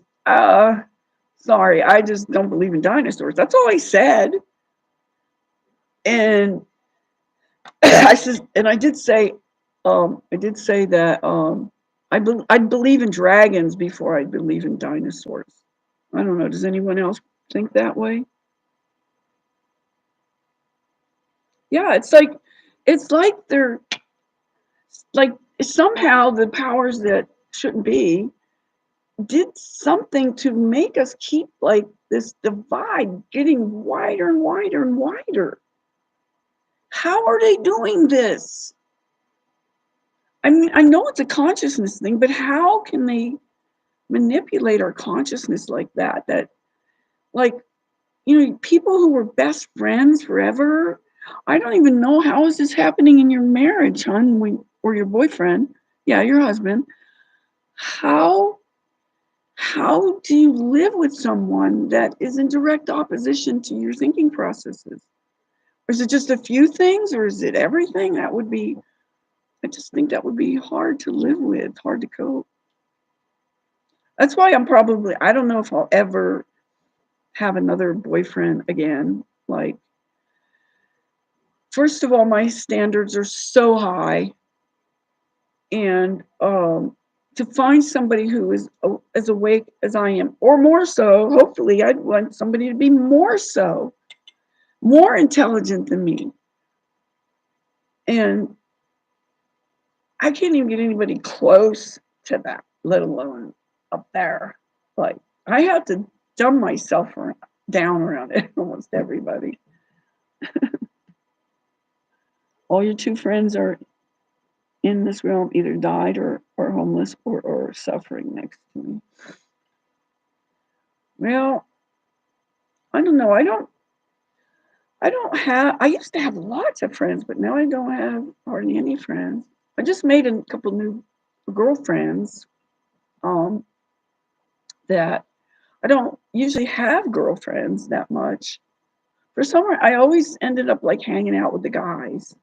sorry, I just don't believe in dinosaurs. That's all I said. And I said, and I did say that I'd believe in dragons before I believe in dinosaurs. I don't know. Does anyone else think that way? Yeah, it's like they're like somehow the powers that shouldn't be did something to make us keep like this divide getting wider and wider and wider. How are they doing this? I mean, I know it's a consciousness thing, but how can they manipulate our consciousness like that? That, like, people who were best friends forever. I don't even know how is this happening in your marriage, hon, or your boyfriend. Yeah, your husband. How how do you live with someone that is in direct opposition to your thinking processes? Or is it just a few things, or is it everything? I just think that would be hard to live with, hard to cope. That's why I don't know if I'll ever have another boyfriend again. Like, first of all, my standards are so high, and to find somebody who is as awake as I am, or more so, hopefully, I'd want somebody to be more so, more intelligent than me. And I can't even get anybody close to that, let alone up there. Like, I have to dumb myself down around it, almost everybody. All your two friends are in this realm, either died or or homeless or suffering next to me. Well, I don't know. I used to have lots of friends, but now I don't have hardly any friends. I just made a couple new girlfriends, um, that I don't usually have girlfriends that much. For some reason, I always ended up like hanging out with the guys.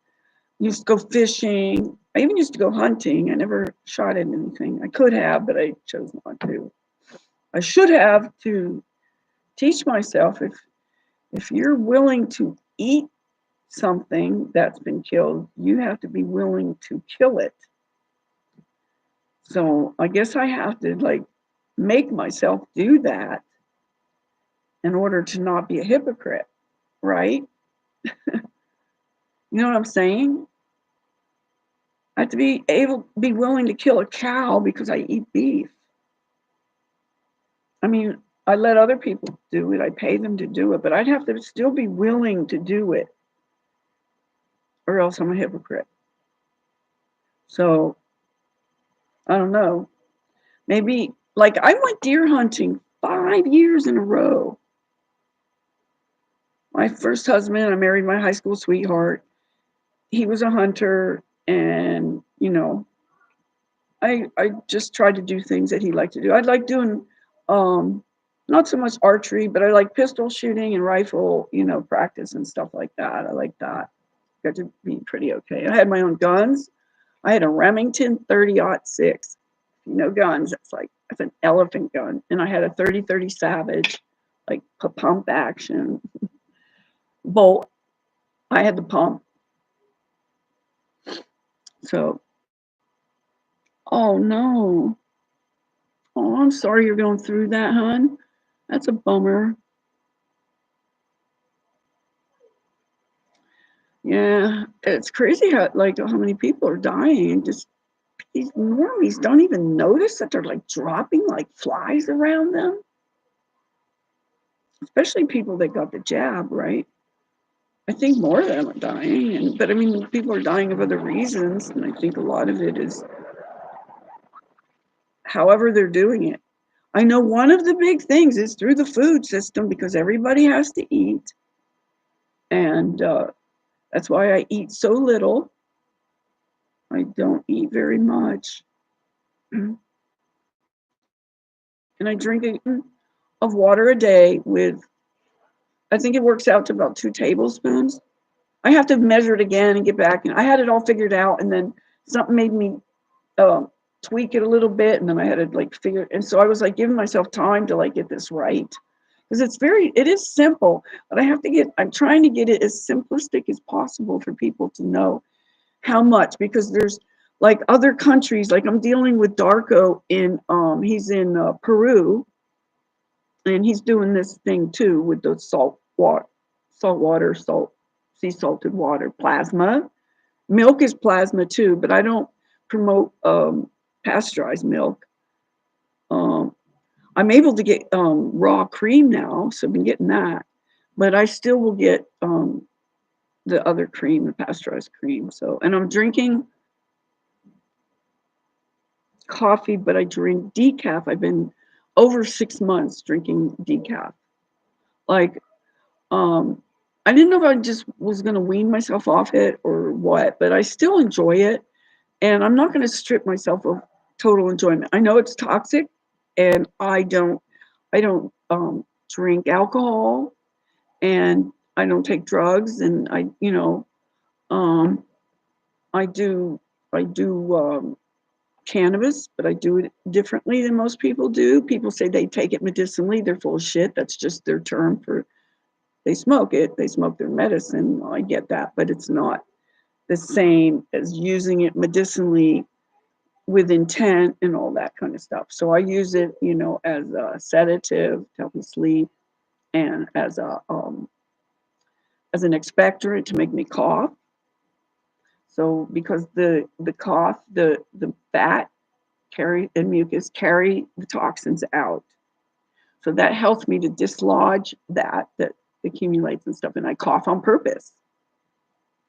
Used to go fishing. I even used to go hunting. I never shot at anything. I could have, but I chose not to. I should have to teach myself if you're willing to eat something that's been killed, you have to be willing to kill it. So I guess I have to like make myself do that in order to not be a hypocrite, right? You know what I'm saying? I have to be willing to kill a cow because I eat beef. I mean, I let other people do it. I pay them to do it, but I'd have to still be willing to do it, or else I'm a hypocrite. So I don't know. Maybe like I went deer hunting 5 years in a row. My first husband, I married my high school sweetheart. He was a hunter, and I just tried to do things that he liked to do. I like doing not so much archery, but I like pistol shooting and rifle, practice and stuff like that. I like that. Got to be pretty okay. I had my own guns. I had a Remington 30-06. Guns, that's an elephant gun. And I had a 30-30 Savage, like pump action bolt. I had the pump. So, oh no. Oh, I'm sorry you're going through that, hon. That's a bummer. Yeah, it's crazy how many people are dying. Just these normies don't even notice that they're like dropping like flies around them. Especially people that got the jab, right? I think more of them are dying, but I mean, people are dying of other reasons, and I think a lot of it is however they're doing it. I know one of the big things is through the food system because everybody has to eat, and that's why I eat so little. I don't eat very much, and I drink of water a day with. I think it works out to about 2 tablespoons. I have to measure it again and get back. And I had it all figured out, and then something made me tweak it a little bit, and then I had to like figure. And so I was like giving myself time to like get this right, because it is simple, but I'm trying to get it as simplistic as possible for people to know how much, because there's like other countries, like I'm dealing with Darko he's in Peru, and he's doing this thing too with the sea salted water, plasma. Milk is plasma too, but I don't promote pasteurized milk. I'm able to get raw cream now, so I've been getting that, but I still will get the other cream, the pasteurized cream. So, and I'm drinking coffee, but I drink decaf. I've been over 6 months drinking decaf. Like, I didn't know if I just was going to wean myself off it or what, but I still enjoy it. And I'm not going to strip myself of total enjoyment. I know it's toxic, and I don't drink alcohol, and I don't take drugs, and I do cannabis, but I do it differently than most people do. People say they take it medicinally. They're full of shit. That's just their term for they smoke it. They smoke their medicine. I get that, but it's not the same as using it medicinally with intent and all that kind of stuff. So I use it, as a sedative to help me sleep, and as an expectorant to make me cough. So because the cough, the fat and mucus carry the toxins out. So that helps me to dislodge that accumulates and stuff. And I cough on purpose.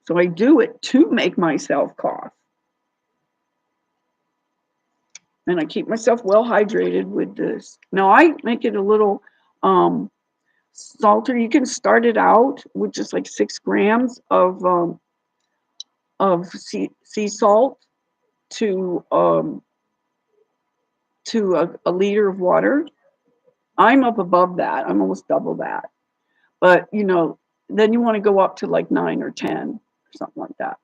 So I do it to make myself cough. and I keep myself well hydrated with this. Now I make it a little salter. You can start it out with just like 6 grams of sea salt to a liter of water. I'm up above that. I'm almost double that. But then you want to go up to like 9 or 10 or something like that.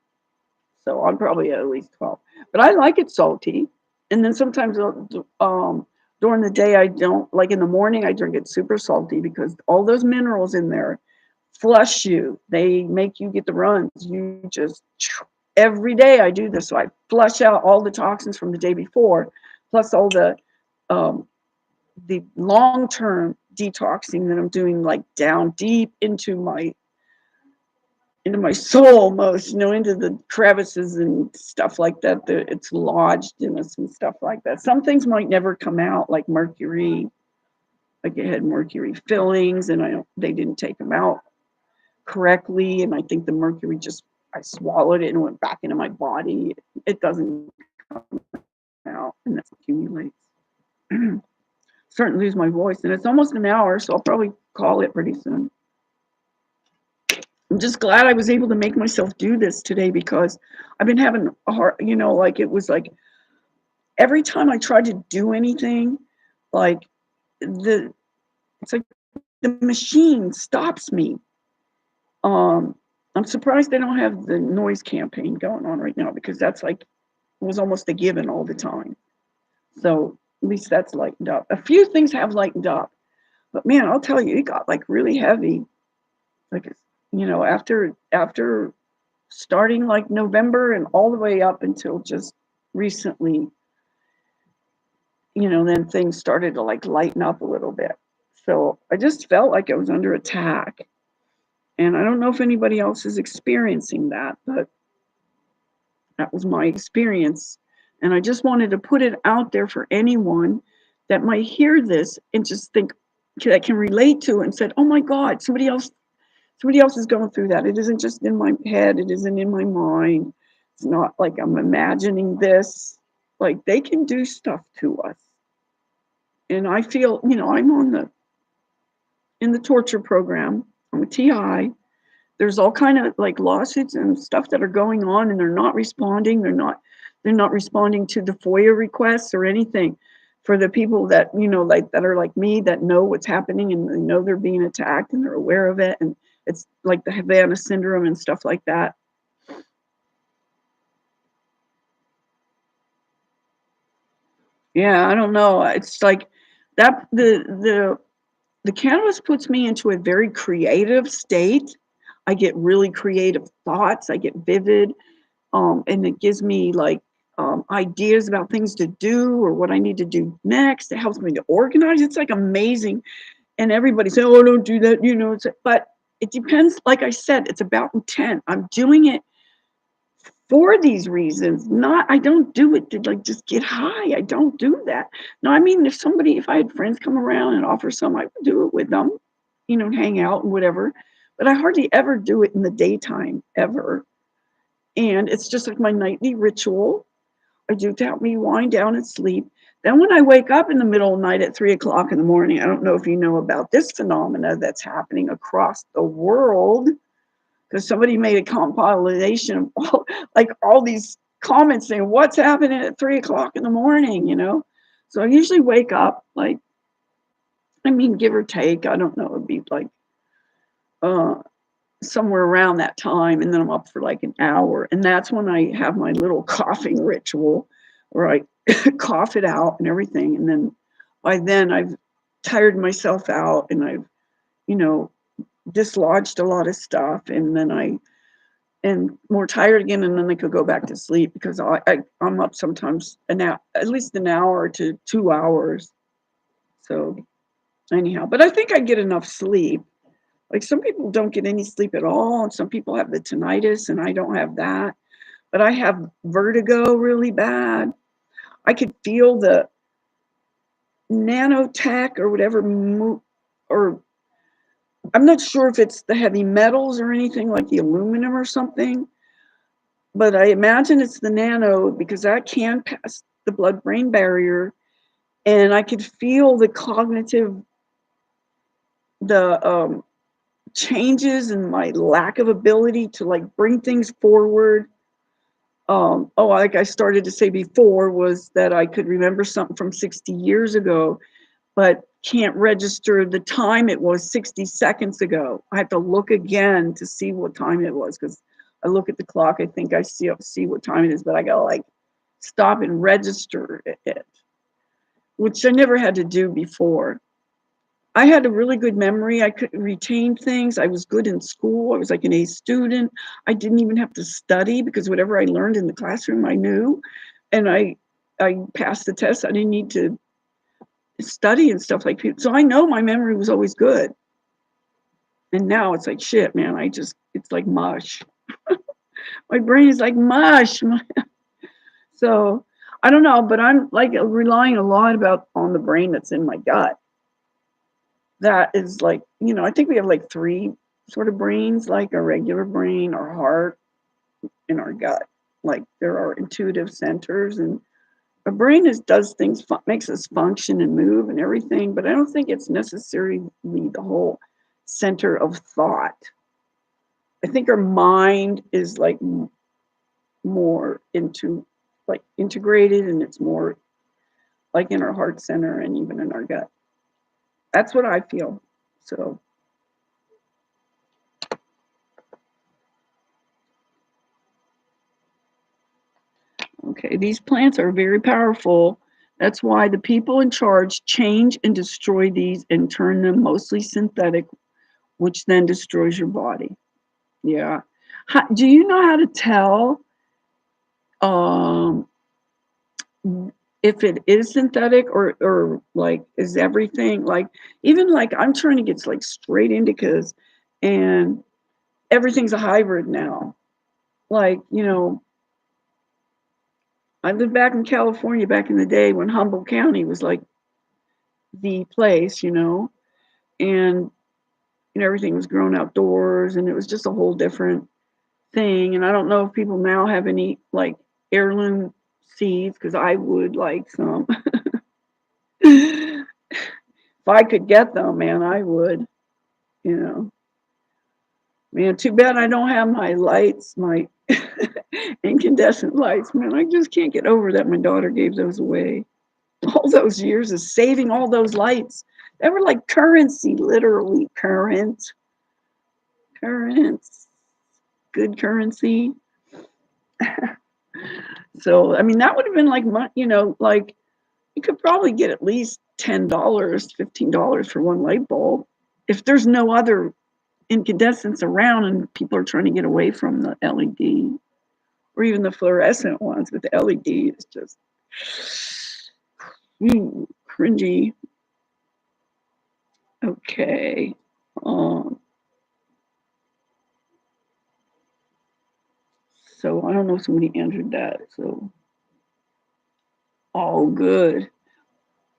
So I'm probably at least 12. But I like it salty. And then sometimes during the day I don't, like in the morning I drink it super salty because all those minerals in there flush you. They make you get the runs. You just every day I do this. So I flush out all the toxins from the day before, plus all um, the long-term detoxing that I'm doing, like down deep into my soul almost, into the crevices and stuff like that. It's lodged in us and stuff like that. Some things might never come out, like mercury. Like it had mercury fillings, and they didn't take them out correctly, and I think the mercury I swallowed it and went back into my body. It doesn't come out, and that accumulates. Starting to lose my voice, and it's almost an hour, so I'll probably call it pretty soon. I'm just glad I was able to make myself do this today because I've been having a hard, like it was like every time I tried to do anything, like it's like the machine stops me. Um, I'm surprised they don't have the noise campaign going on right now because that's like was almost a given all the time. So at least that's lightened up. A few things have lightened up, but man, I'll tell you, it got like really heavy. Like after starting like November and all the way up until just recently, then things started to like lighten up a little bit. So I just felt like I was under attack. And I don't know if anybody else is experiencing that, but that was my experience. And I just wanted to put it out there for anyone that might hear this and just think that can relate to it and said, oh my God, somebody else is going through that. It isn't just in my head. It isn't in my mind. It's not like I'm imagining this. Like they can do stuff to us. And I feel, I'm in the torture program. I'm a TI. There's all kind of like lawsuits and stuff that are going on, and they're not responding. They're not responding to the FOIA requests or anything for the people that, like that are like me, that know what's happening and they know they're being attacked and they're aware of it. And it's like the Havana syndrome and stuff like that. Yeah, I don't know. It's like that the cannabis puts me into a very creative state. I get really creative thoughts. I get vivid, and it gives me like ideas about things to do or what I need to do next. It helps me to organize. It's like amazing. And everybody say, "Oh, don't do that," but it depends. Like I said, it's about intent. I'm doing it for these reasons. Not, I don't do it to like just get high. I don't do that. No, I mean, if I had friends come around and offer some, I would do it with them, hang out and whatever. But I hardly ever do it in the daytime, ever. And it's just like my nightly ritual. I do to help me wind down and sleep. Then when I wake up in the middle of the night at 3 o'clock in the morning, I don't know if you know about this phenomena that's happening across the world, because somebody made a compilation of all these comments saying what's happening at 3 o'clock in the morning. So I usually wake up like, I mean, give or take, I don't know, it'd be like uh, somewhere around that time, and then I'm up for like an hour, and that's when I have my little coughing ritual where I cough it out and everything, and then by then I've tired myself out and I've you know dislodged a lot of stuff, and then and more tired again, and then I could go back to sleep because I'm up sometimes at least an hour to 2 hours. So anyhow, but I think I get enough sleep. Like some people don't get any sleep at all, and some people have the tinnitus, and I don't have that. But I have vertigo really bad. I could feel the nanotech or whatever, or I'm not sure if it's the heavy metals or anything like the aluminum or something, but I imagine it's the nano because that can pass the blood-brain barrier, and I could feel the cognitive, the changes in my lack of ability to like bring things forward. Like I started to say before, was that I could remember something from 60 years ago, but can't register the time it was 60 seconds ago. I have to look again to see what time it was, because I look at the clock, I think I see what time it is, but I gotta like stop and register it, which I never had to do before. I had a really good memory. I could retain things. I was good in school. I was like an A student. I didn't even have to study because whatever I learned in the classroom, I knew. And I passed the test. I didn't need to study and stuff like people. So I know my memory was always good. And now it's like, shit, man, it's like mush. My brain is like mush. So I don't know, but I'm like relying a lot on the brain that's in my gut. That is like, I think we have like three sort of brains, like our regular brain, our heart, and our gut. Like there are intuitive centers, and our brain does things, makes us function and move and everything, but I don't think it's necessarily the whole center of thought. I think our mind is like more like integrated, and it's more like in our heart center and even in our gut. That's what I feel. So okay, these plants are very powerful. That's why the people in charge change and destroy these and turn them mostly synthetic, which then destroys your body. Yeah. Do you know how to tell um, if it is synthetic or like is everything like, even like I'm trying to get like straight indicas, and everything's a hybrid now. Like, I lived back in California back in the day when Humboldt County was like the place, and everything was grown outdoors, and it was just a whole different thing. And I don't know if people now have any like heirloom seeds, because I would like some. If I could get them, man, I would, you know. Man, too bad I don't have my lights, my incandescent lights, man. I just can't get over that my daughter gave those away. All those years of saving all those lights. They were like currency, literally currents, good currency. So, I mean, that would have been like, like you could probably get at least $10, $15 for one light bulb. If there's no other incandescents around and people are trying to get away from the LED or even the fluorescent ones, with the LED, it's just cringy. Okay. So I don't know if somebody answered that. So, all good.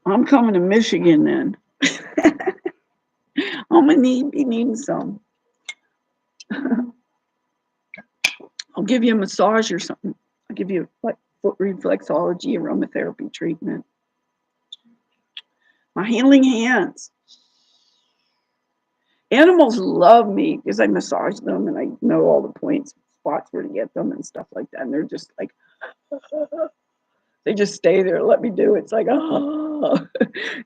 I'm coming to Michigan then. I'm gonna be needing some. I'll give you a massage or something. I'll give you like foot reflexology aromatherapy treatment. My healing hands. Animals love me because I massage them and I know all the points, spots where to get them and stuff like that. And they're just like, they just stay there, let me do it. It's like, oh.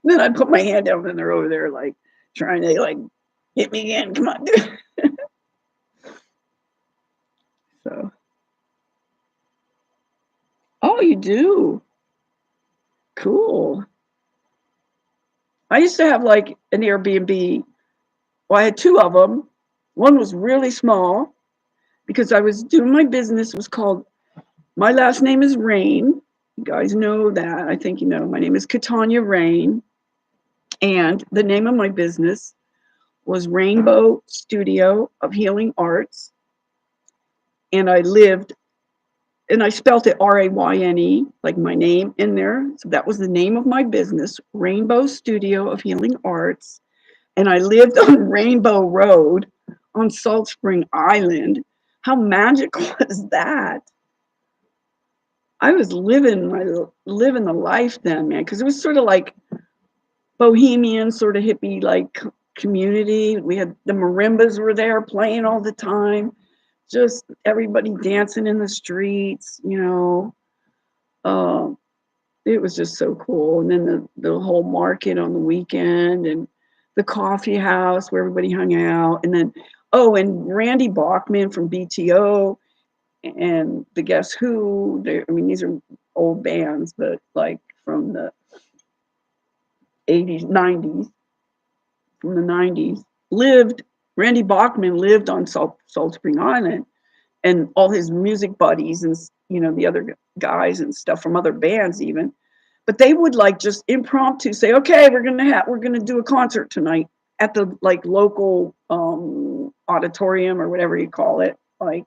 Then I put my hand down and they're over there like trying to like hit me again. Come on. So, oh, you do? Cool. I used to have like an Airbnb. Well, I had two of them. One was really small because I was doing my business. It was called, my last name is Rain. You guys know that. I think you know. My name is Katanya Rain. And the name of my business was Rainbow Studio of Healing Arts. And I spelt it RAYNE, like my name in there. So that was the name of my business, Rainbow Studio of Healing Arts. And I lived on Rainbow Road on Salt Spring Island. How magical is that? I was living the life then, man, because it was sort of like bohemian, sort of hippie like community. We had the marimbas were there playing all the time, just everybody dancing in the streets, you know. Um, it was just so cool. And then the whole market on the weekend and the coffee house where everybody hung out. And then, oh, and Randy Bachman from BTO and the Guess Who. I mean, these are old bands, but like from the 80s, 90s, from the 90s, Randy Bachman lived on Salt Spring Island, and all his music buddies and, you know, the other guys and stuff from other bands even, but they would like just impromptu say, okay, we're gonna do a concert tonight at the like local auditorium or whatever you call it. Like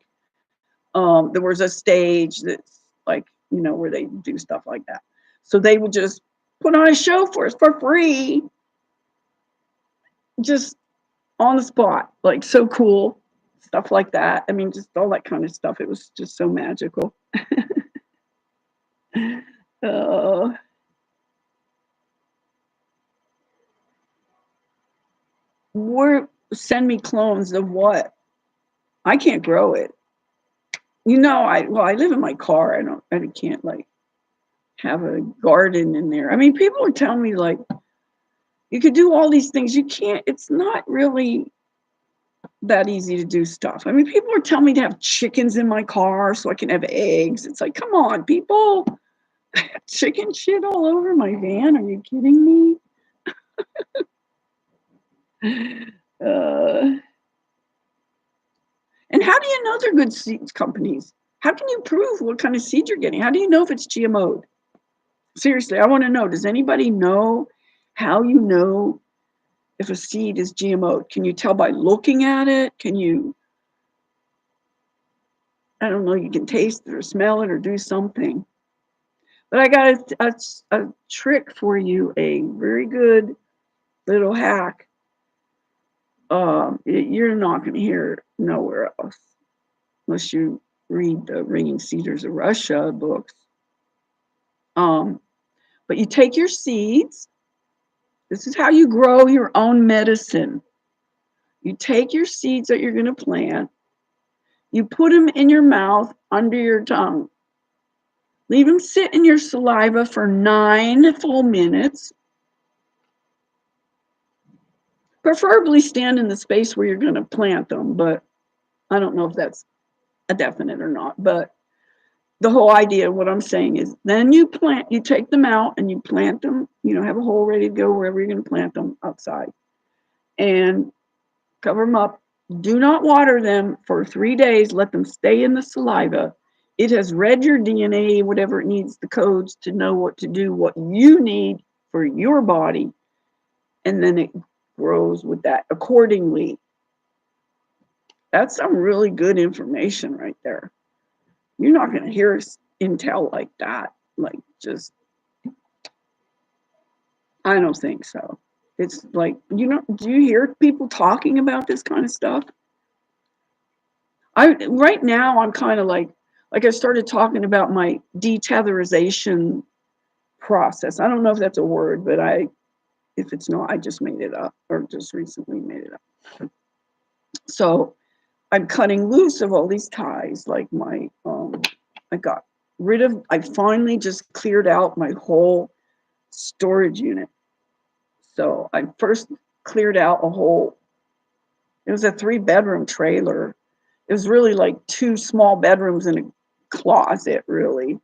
there was a stage that's like, you know, where they do stuff like that. So they would just put on a show for us for free, just on the spot, like so cool, stuff like that. I mean, just all that kind of stuff. It was just so magical. uh, Send me clones of what? I can't grow it. You know, I live in my car. I can't like have a garden in there. I mean, people are telling me like you could do all these things. You can't. It's not really that easy to do stuff. I mean, people are telling me to have chickens in my car so I can have eggs. It's like, come on, people. Chicken shit all over my van. Are you kidding me? Uh, and how do you know they're good seeds companies? How can you prove what kind of seed you're getting? How do you know if it's GMO'd? Seriously, I want to know. Does anybody know how you know if a seed is GMO'd? Can you tell by looking at it? Can you, I don't know, you can taste it or smell it or do something. But I got a trick for you, a very good little hack. You're not going to hear it nowhere else unless you read the Ringing Cedars of Russia books. But you take your seeds. This is how you grow your own medicine. You take your seeds that you're going to plant. You put them in your mouth under your tongue. Leave them sit in your saliva for 9 full minutes. Preferably stand in the space where you're going to plant them, but I don't know if that's a definite or not. But the whole idea of what I'm saying is then you take them out and you plant them, you know, have a hole ready to go wherever you're going to plant them outside and cover them up. Do not water them for 3 days. Let them stay in the saliva. It has read your DNA, whatever it needs, the codes to know what to do, what you need for your body. And then it grows with that accordingly. That's some really good information right there. You're not going to hear intel like that. Like, just, I don't think so. It's like, you know, do you hear people talking about this kind of stuff? Right now I'm kind of like I started talking about my detetherization process. I don't know if that's a word, but if it's not, I just made it up or just recently made it up. So I'm cutting loose of all these ties. Like I finally just cleared out my whole storage unit. So I first cleared out it was a 3-bedroom trailer. It was really like 2 small bedrooms and a closet, really.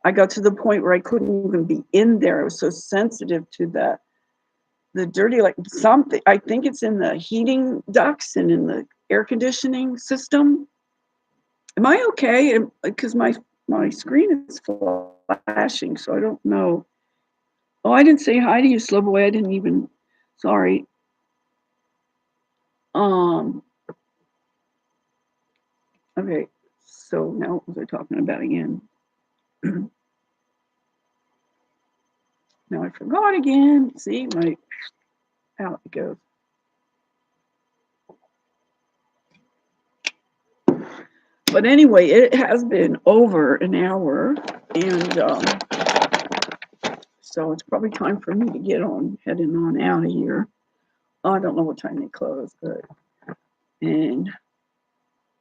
I got to the point where I couldn't even be in there. I was so sensitive to the dirty, like something, I think it's in the heating ducts and in the air conditioning system. Am I okay? Because my screen is flashing, so I don't know. Oh, I didn't say hi to you, slow boy. I didn't even, sorry. Okay, so now what was I talking about again? Now I forgot again. See, out it goes. But anyway, it has been over an hour, and so it's probably time for me to get on, heading on out of here. I don't know what time they close, but and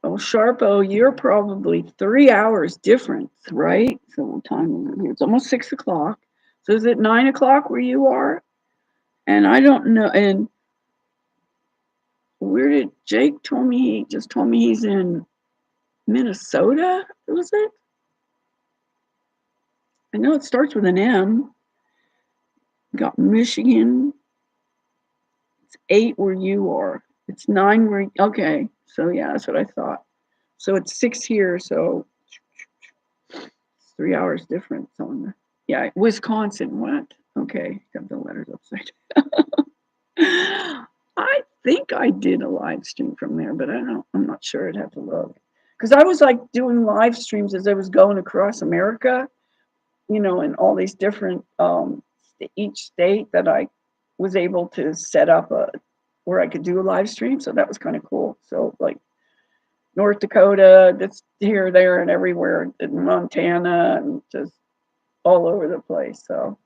oh, Sharpo, you're probably 3 hours difference, right? So what time is it here? It's almost 6 o'clock. So is it 9 o'clock where you are? And I don't know. And where did Jake told me? He just told me he's in Minnesota. Was it? I know it starts with an M. Got Michigan. It's 8 where you are. It's 9 where. Okay. So yeah, that's what I thought. So it's 6 here. So it's 3 hours difference on the. Yeah, Wisconsin. What? Okay, got the letters upside down. I think I did a live stream from there, but I don't. I'm not sure. I'd have to look because I was like doing live streams as I was going across America, in all these different each state that I was able to set up where I could do a live stream. So that was kind of cool. So like North Dakota, that's here, there, and everywhere, in Montana, and just all over the place. So,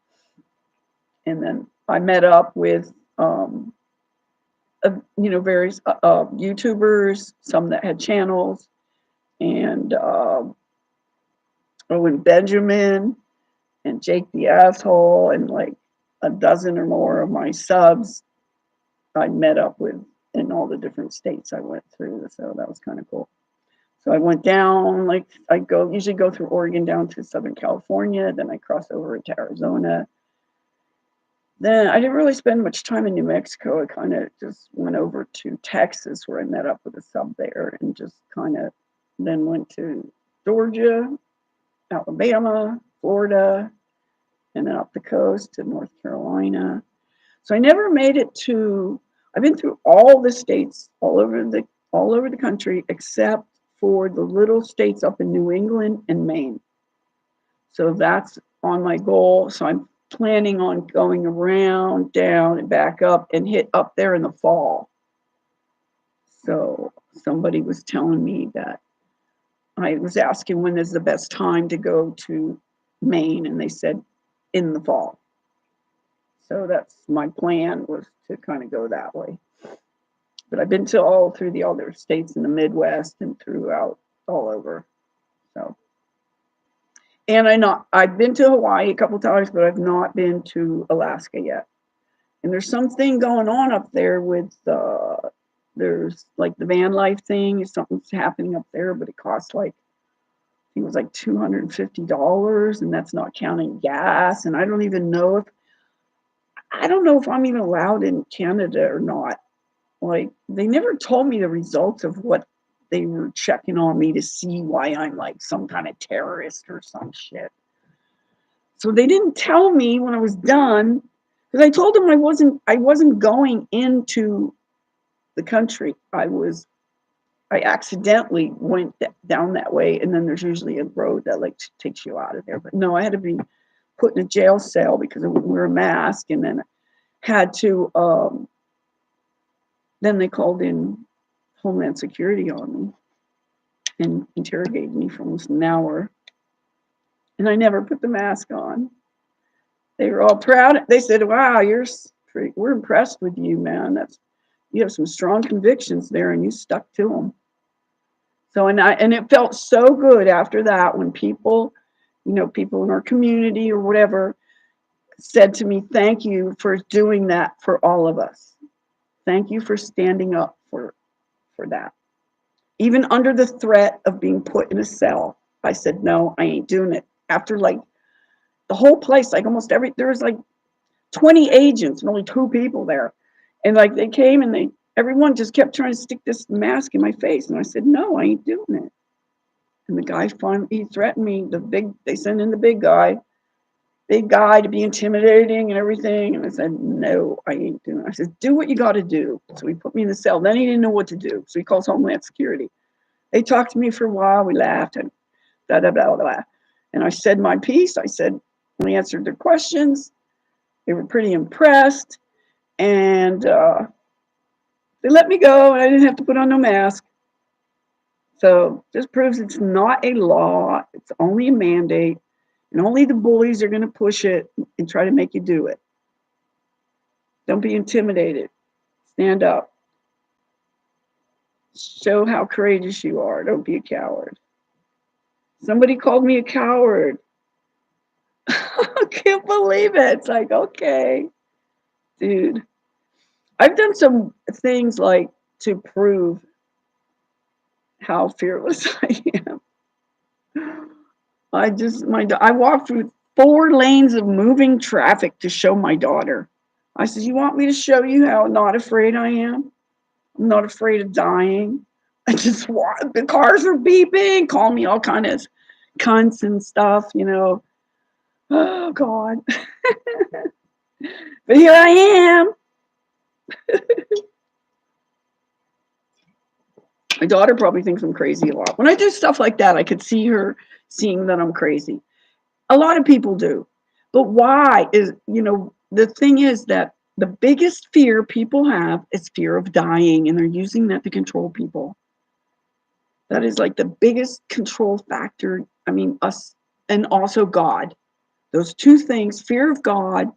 and then I met up with various YouTubers, some that had channels, and Owen Benjamin and Jake the Asshole, and like a dozen or more of my subs I met up with in all the different states I went through. So that was kind of cool. So I went down, like I usually go through Oregon down to Southern California, then I cross over into Arizona. Then I didn't really spend much time in New Mexico. I kind of just went over to Texas where I met up with a sub there, and just kind of then went to Georgia, Alabama, Florida, and then up the coast to North Carolina. So I never made it to. I've been through all the states all over the country except for the little states up in New England and Maine. So that's on my goal. So I'm planning on going around, down, and back up, and hit up there in the fall. So somebody was telling me that I was asking when is the best time to go to Maine, and they said in the fall. So that's my plan, was to kind of go that way. But I've been to all through the other states in the Midwest and throughout all over. So, and I've been to Hawaii a couple times, but I've not been to Alaska yet. And there's something going on up there with there's like the van life thing. Something's happening up there, but it costs like, I think it was like $250, and that's not counting gas. And I don't know if I'm even allowed in Canada or not. Like, they never told me the results of what they were checking on me to see why I'm like some kind of terrorist or some shit. So they didn't tell me when I was done, because I told them I wasn't going into the country. I accidentally went down that way, and then there's usually a road that like takes you out of there. But no, I had to be put in a jail cell because I wouldn't wear a mask, and then had to then they called in Homeland Security on me and interrogated me for almost an hour. And I never put the mask on. They were all proud. They said, "Wow, we're impressed with you, man. You have some strong convictions there, and you stuck to them." So and it felt so good after that when people in our community or whatever said to me, "Thank you for doing that for all of us. Thank you for standing up for that." Even under the threat of being put in a cell, I said, "No, I ain't doing it." After like the whole place, like there was like 20 agents and only 2 people there. And like they came and everyone just kept trying to stick this mask in my face. And I said, "No, I ain't doing it." And the guy finally, he threatened me. They sent in the big guy to be intimidating and everything. And I said, "No, I ain't doing it." I said, "Do what you got to do." So he put me in the cell. Then he didn't know what to do. So he calls Homeland Security. They talked to me for a while. We laughed and blah, blah, blah, blah. And I said my piece. I we answered their questions. They were pretty impressed. And they let me go, and I didn't have to put on no mask. So this proves it's not a law, it's only a mandate, and only the bullies are going to push it and try to make you do it. Don't be intimidated. Stand up. Show how courageous you are. Don't be a coward. Somebody called me a coward. I can't believe it. It's like, okay, dude. I've done some things like to prove how fearless I am. I walked through 4 lanes of moving traffic to show my daughter. I said, "You want me to show you how not afraid I am? I'm not afraid of dying." I just walk. The cars were beeping, call me all kind of cunts and stuff, you know. Oh God. But here I am. My daughter probably thinks I'm crazy a lot. When I do stuff like that, I could see her seeing that I'm crazy. A lot of people do. But why is, the thing is that the biggest fear people have is fear of dying, and they're using that to control people. That is like the biggest control factor. I mean, us and also God. Those two things, fear of God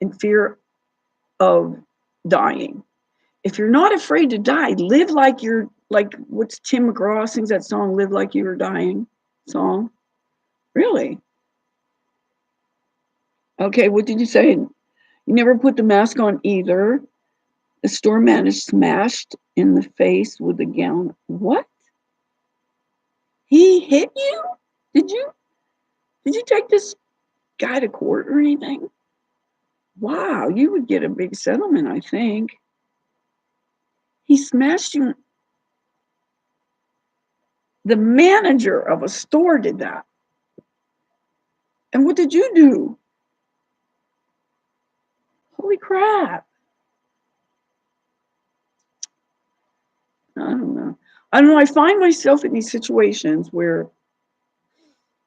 and fear of dying. If you're not afraid to die, live like you're like what's Tim McGraw sings that song, Live Like You Were Dying song. Really? Okay, what did you say? You never put the mask on either. The store manager smashed in the face with a gown. What? He hit you? Did you did you take this guy to court or anything? Wow, you would get a big settlement, I think. He smashed you. The manager of a store did that. And what did you do? Holy crap. I don't know. I don't know. I find myself in these situations where,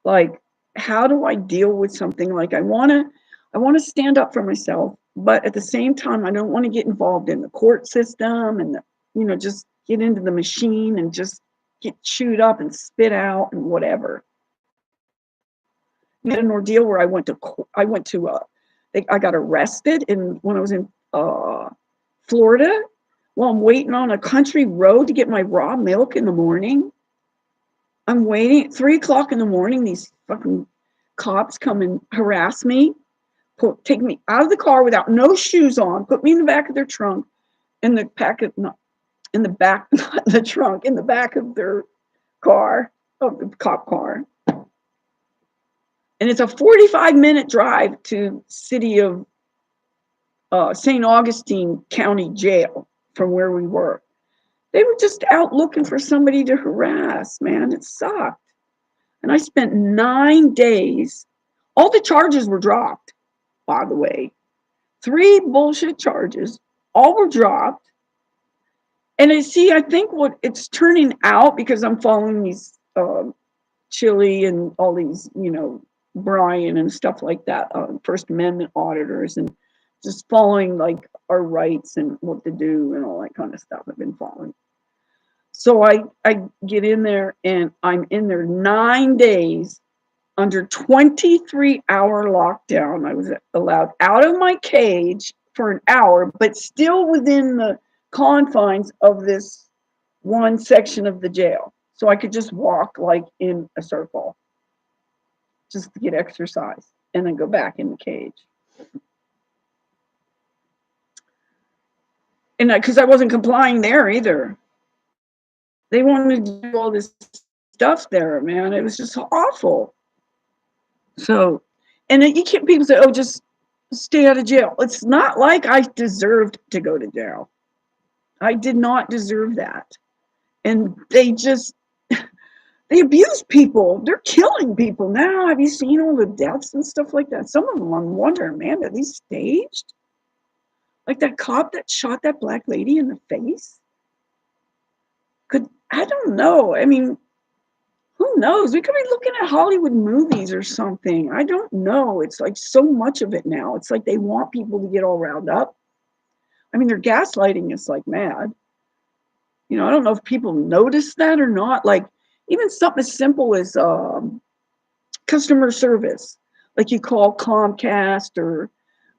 like, how do I deal with something like I want to stand up for myself, but at the same time, I don't want to get involved in the court system and just get into the machine and just get chewed up and spit out and whatever. I had an ordeal where I got arrested when I was in Florida while I'm waiting on a country road to get my raw milk in the morning. I'm waiting at 3 o'clock in the morning. These fucking cops come and harass me, take me out of the car without no shoes on, put me in the back of their trunk, in the back of not in the back, not in the trunk, in the back of their car, of the cop car. And it's a 45-minute drive to city of St. Augustine County Jail from where we were. They were just out looking for somebody to harass, man. It sucked. And I spent 9 days. All the charges were dropped, by the way. 3 bullshit charges. All were dropped. And I think what it's turning out, because I'm following these Chile and all these, Brian and stuff like that, First Amendment auditors, and just following like our rights and what to do and all that kind of stuff I've been following. So I get in there and I'm in there 9 days under 23-hour lockdown. I was allowed out of my cage for an hour, but still within the confines of this one section of the jail. So I could just walk like in a circle just to get exercise and then go back in the cage. And because I wasn't complying there either. They wanted to do all this stuff there, man. It was just awful. So, and then people say, oh, just stay out of jail. It's not like I deserved to go to jail. I did not deserve that. And they abuse people. They're killing people now. Have you seen all the deaths and stuff like that? Some of them, I'm wondering, man, are these staged? Like that cop that shot that black lady in the face? I don't know. I mean, who knows? We could be looking at Hollywood movies or something. I don't know. It's like so much of it now. It's like they want people to get all riled up. I mean, they're gaslighting us like mad. You know, I don't know if people notice that or not. Like even something as simple as customer service, like you call Comcast or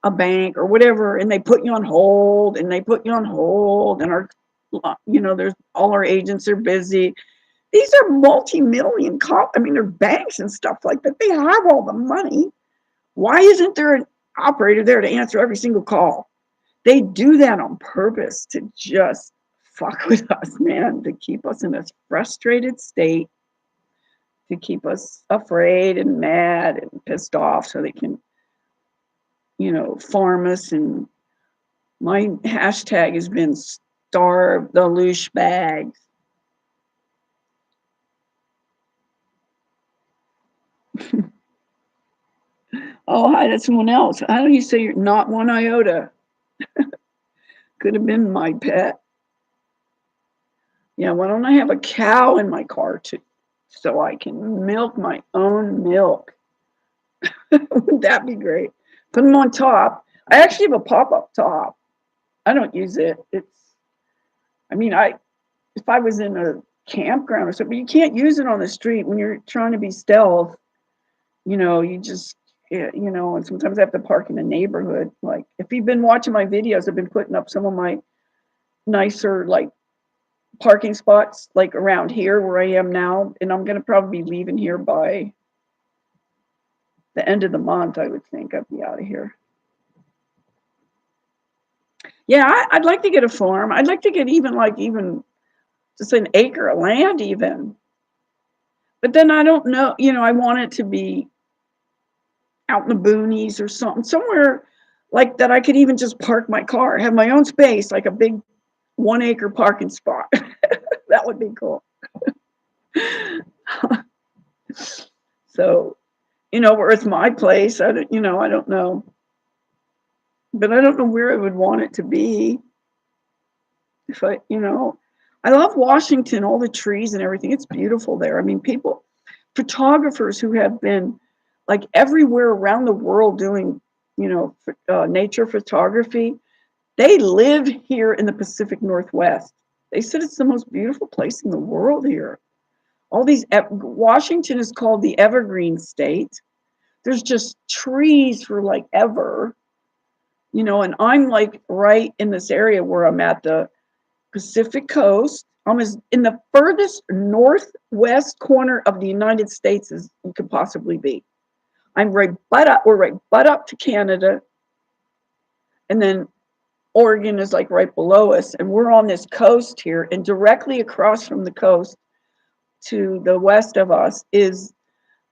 a bank or whatever, and they put you on hold, and they put you on hold, and our, you know, there's all our agents are busy. These are multi-million I mean, they're banks and stuff like that. They have all the money. Why isn't there an operator there to answer every single call? They do that on purpose to just fuck with us, man, to keep us in this frustrated state, to keep us afraid and mad and pissed off so they can, you know, farm us. And my hashtag has been starve the loosh bags. Oh, hi, that's someone else. How do you say you're not one iota? Could have been my pet. Yeah, why don't I have a cow in my car too, so I can milk my own milk? Wouldn't that be great? Put them on top. I actually have a pop-up top. I don't use it. I mean, if I was in a campground or something, you can't use it on the street when you're trying to be stealth. You know, you know, and sometimes I have to park in the neighborhood. Like, if you've been watching my videos, I've been putting up some of my nicer, like, parking spots, like around here where I am now. And I'm going to probably be leaving here by the end of the month, I would think I'd be out of here. Yeah, I'd like to get a farm. I'd like to get even just an acre of land even. But then I don't know, you know, I want it to be out in the boonies or something, somewhere like that I could even just park my car, have my own space, like a big 1 acre parking spot. That would be cool. So, you know, where it's my place, I don't know. But I don't know where I would want it to be. If I, you know, I love Washington, all the trees and everything. It's beautiful there. I mean, photographers who have been like everywhere around the world doing, you know, nature photography, they live here in the Pacific Northwest. They said it's the most beautiful place in the world here. All these, Washington is called the Evergreen State. There's just trees for like ever, you know, and I'm like right in this area where I'm at the Pacific coast. I'm as in the furthest northwest corner of the United States as you could possibly be. We're right butt up to Canada, and then Oregon is like right below us, and we're on this coast here, and directly across from the coast to the west of us is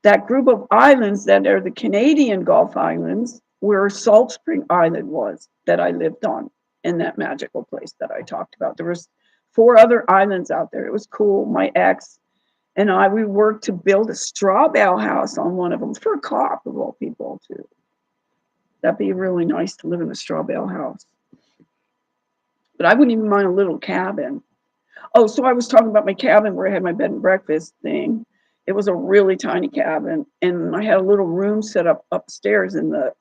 that group of islands that are the Canadian Gulf Islands, where Salt Spring Island was, that I lived on in that magical place that I talked about. There was 4 other islands out there. It was cool. My ex and we worked to build a straw bale house on one of them for a cop of all people too. That'd be really nice to live in a straw bale house. But I wouldn't even mind a little cabin. Oh, so I was talking about my cabin where I had my bed and breakfast thing. It was a really tiny cabin, and I had a little room set up upstairs in the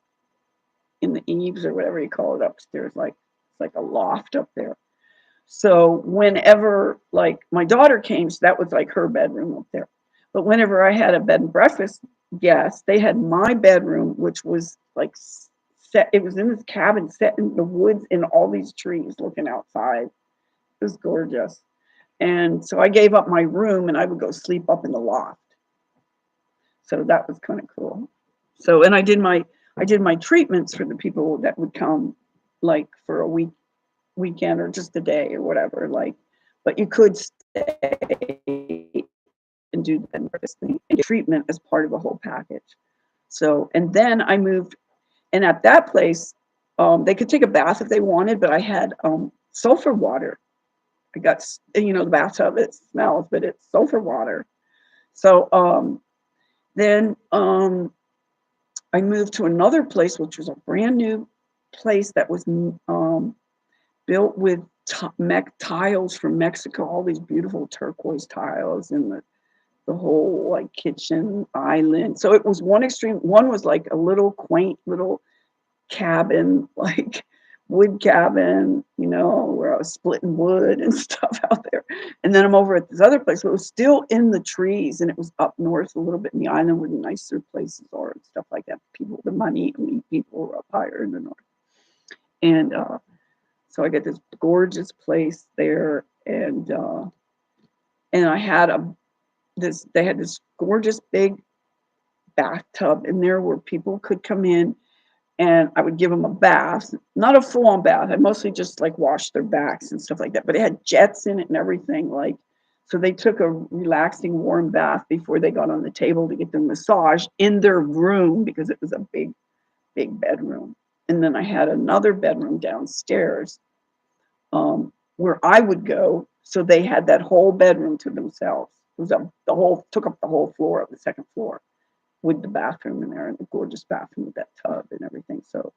eaves or whatever you call it upstairs, like it's like a loft up there. So whenever like my daughter came, so that was like her bedroom up there. But whenever I had a bed and breakfast guest, they had my bedroom, which was like set. It was in this cabin set in the woods in all these trees, looking outside. It was gorgeous. And so I gave up my room and I would go sleep up in the loft. So that was kind of cool. So, and I did my treatments for the people that would come like for a weekend or just a day or whatever, like, but you could stay and do this thing and treatment as part of the whole package. So, and then I moved, and at that place, they could take a bath if they wanted, but I had sulfur water. I got, you know, the bathtub, it smells, but it's sulfur water. So then I moved to another place, which was a brand new place that was built with tiles from Mexico, all these beautiful turquoise tiles, and the whole like kitchen island. So it was one extreme. One was like a little quaint little cabin, like wood cabin, you know, where I was splitting wood and stuff out there. And then I'm over at this other place, but it was still in the trees, and it was up north a little bit in the island where the nicer places are and stuff like that. People, the money, people were up higher in the north. And so I got this gorgeous place there, and I had they had this gorgeous big bathtub in there where people could come in, and I would give them a bath, not a full-on bath. I mostly just like washed their backs and stuff like that. But it had jets in it and everything. Like, so they took a relaxing warm bath before they got on the table to get their massage in their room because it was a big, big bedroom. And then I had another bedroom downstairs where I would go. So they had that whole bedroom to themselves. It was took up the whole floor of the second floor with the bathroom in there and the gorgeous bathroom with that tub and everything. So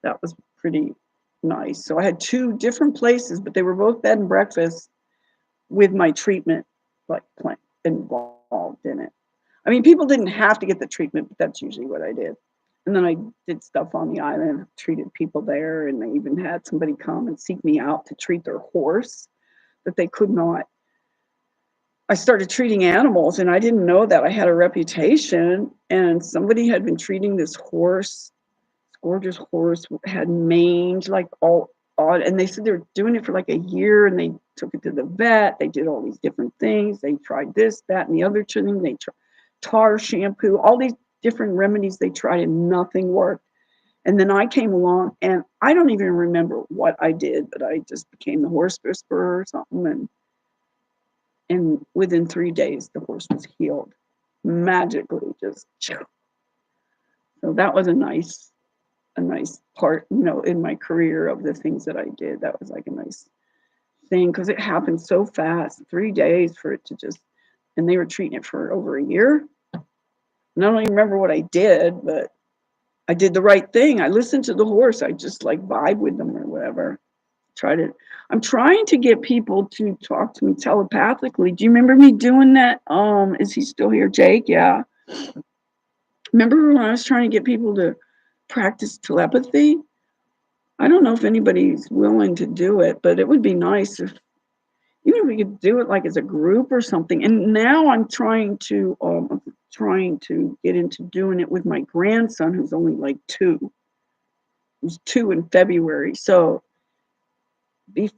that was pretty nice. So I had two different places, but they were both bed and breakfast with my treatment like plan involved in it. I mean, people didn't have to get the treatment, but that's usually what I did. And then I did stuff on the island, treated people there, and they even had somebody come and seek me out to treat their horse that they could not. I started treating animals, and I didn't know that I had a reputation. And somebody had been treating this horse, this gorgeous horse, had mange like all odd. And they said they were doing it for like a year, and they took it to the vet. They did all these different things. They tried this, that, and the other thing. They tried tar shampoo, all these different remedies they tried, and nothing worked. And then I came along, and I don't even remember what I did, but I just became the horse whisperer or something. And within 3 days, the horse was healed magically. Just so that was a nice part, you know, in my career of the things that I did. That was like a nice thing because it happened so fast. 3 days for it to just, and they were treating it for over a year. And I don't even remember what I did, but I did the right thing. I listened to the horse. I just like vibe with them or whatever. I'm trying to get people to talk to me telepathically. Do you remember me doing that? Is he still here, Jake? Yeah. Remember when I was trying to get people to practice telepathy? I don't know if anybody's willing to do it, but it would be nice if even if we could do it like as a group or something. And now I'm trying to get into doing it with my grandson, who's only like 2. He's 2 in February. So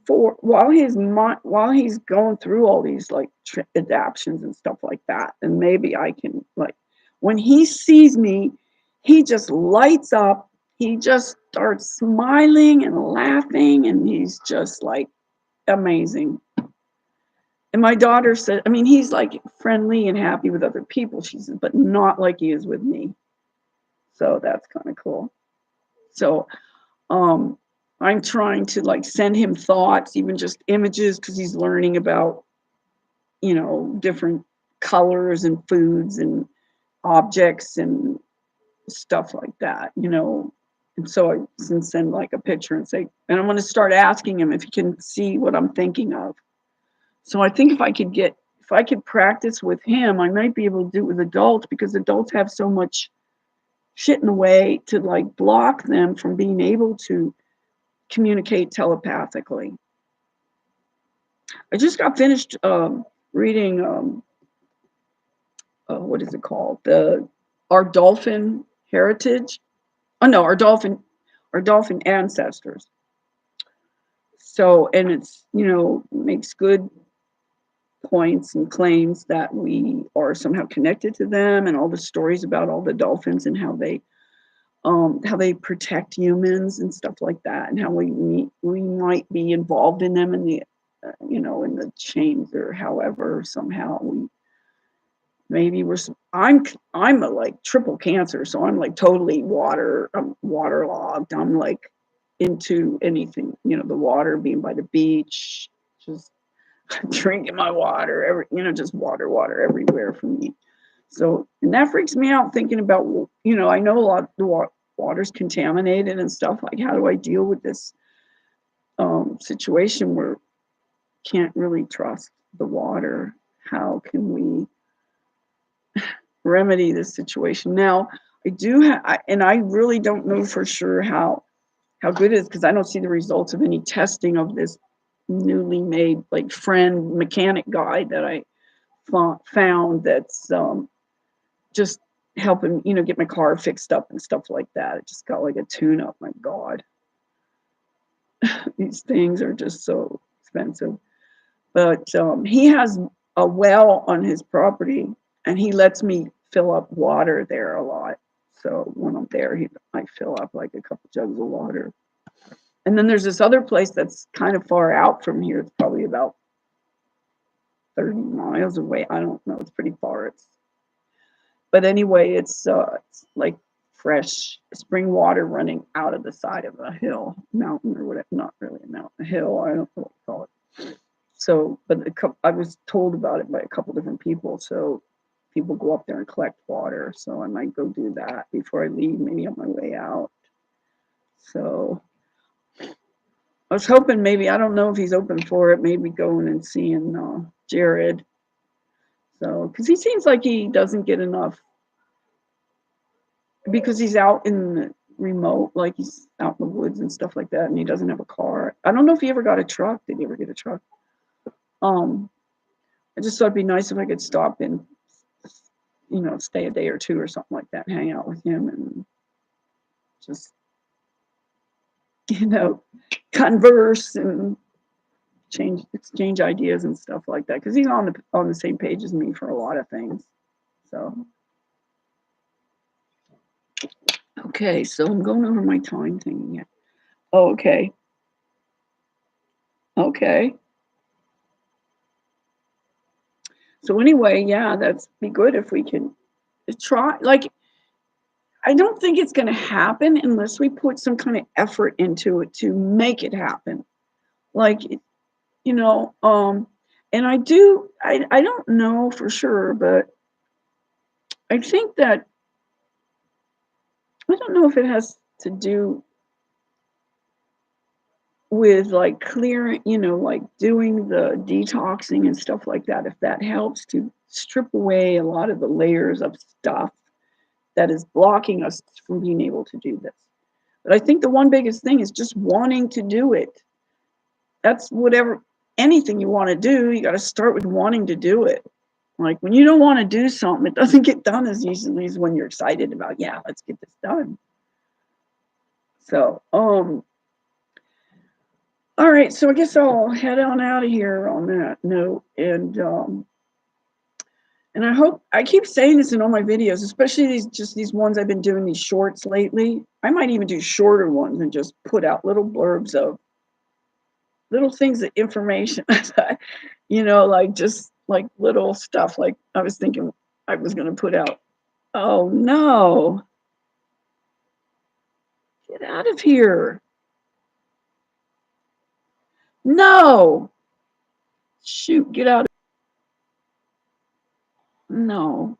while he's going through all these like adaptions and stuff like that, and maybe I can, like, when he sees me, he just lights up. He just starts smiling and laughing, and he's just like amazing. And my daughter said, I mean, he's like friendly and happy with other people, she says, but not like he is with me. So that's kind of cool. So I'm trying to like send him thoughts, even just images, because he's learning about, you know, different colors and foods and objects and stuff like that, you know. And so I can send like a picture and say, and I'm going to start asking him if he can see what I'm thinking of. So I think if I could practice with him, I might be able to do it with adults, because adults have so much shit in the way to like block them from being able to communicate telepathically. I just got finished reading what is it called? Our Dolphin Heritage. Oh no, our dolphin ancestors. So, and it's, you know, makes good points and claims that we are somehow connected to them, and all the stories about all the dolphins and how they protect humans and stuff like that, and how we might be involved in them in the you know, in the chains, or however somehow we maybe I'm a like triple cancer, so I'm like totally waterlogged. I'm like into anything, you know, the water, being by the beach, just drinking my water, just water everywhere for me. So, and that freaks me out thinking about, you know, I know a lot of the water's contaminated and stuff. Like, how do I deal with this situation where can't really trust the water? How can we remedy this situation? Now, I do have, and I really don't know for sure how how good it is, because I don't see the results of any testing of this newly made like friend mechanic guy that I found that's just helping, you know, get my car fixed up and stuff like that. It just got like a tune up. My God, these things are just so expensive. But he has a well on his property, and he lets me fill up water there a lot. So when I'm there, I fill up like a couple jugs of water. And then there's this other place that's kind of far out from here. It's probably about 30 miles away. I don't know. It's pretty far. But anyway, it's like fresh spring water running out of the side of a hill, mountain or whatever. Not really a mountain, a hill. I don't know what to call it. So, but I was told about it by a couple different people. So people go up there and collect water. So I might go do that before I leave, maybe on my way out. So I was hoping maybe, I don't know if he's open for it, maybe going and seeing Jared. So, because he seems like he doesn't get enough, because he's out in the remote, like he's out in the woods and stuff like that, and he doesn't have a car. I don't know if he ever got a truck. Did he ever get a truck? I just thought it'd be nice if I could stop and, you know, stay a day or two or something like that, and hang out with him and just, you know, converse and exchange ideas and stuff like that, because he's on the same page as me for a lot of things. So okay, so I'm going over my time thing again. Oh, okay. So anyway, yeah, that's be good if we can try. Like, I don't think it's going to happen unless we put some kind of effort into it to make it happen. Like, you know, and I don't know for sure, but I think that, I don't know if it has to do with like clearing, you know, like doing the detoxing and stuff like that, if that helps to strip away a lot of the layers of stuff that is blocking us from being able to do this. But I think the one biggest thing is just wanting to do it. That's whatever, anything you want to do, you got to start with wanting to do it. Like when you don't want to do something, it doesn't get done as easily as when you're excited about, yeah, let's get this done. So, all right, so I guess I'll head on out of here on that note, and I hope, I keep saying this in all my videos, especially these ones I've been doing, these shorts lately. I might even do shorter ones and just put out little blurbs of little things of information, you know, like just like little stuff. Like I was thinking I was going to put out, oh no, get out of here. No, shoot, get out. No,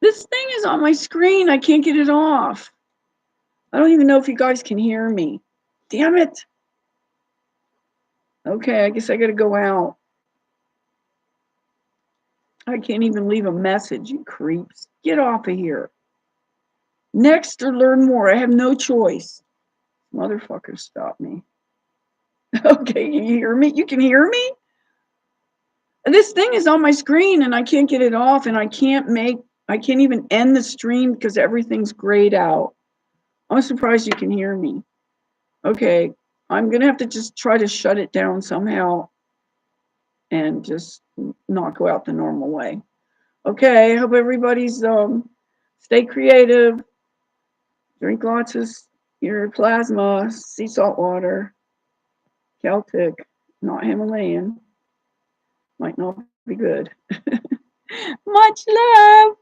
this thing is on my screen. I can't get it off. I don't even know if you guys can hear me. Damn it. Okay, I guess I got to go out. I can't even leave a message, you creeps. Get off of here. Next or learn more. I have no choice. Motherfuckers, stop me. Okay, you hear me? You can hear me? And this thing is on my screen and I can't get it off, and I can't even end the stream because everything's grayed out. I'm surprised you can hear me. Okay, I'm going to have to just try to shut it down somehow and just not go out the normal way. Okay, I hope everybody's stay creative, drink lots of your plasma, sea salt water, Celtic, not Himalayan, might not be good. Much love.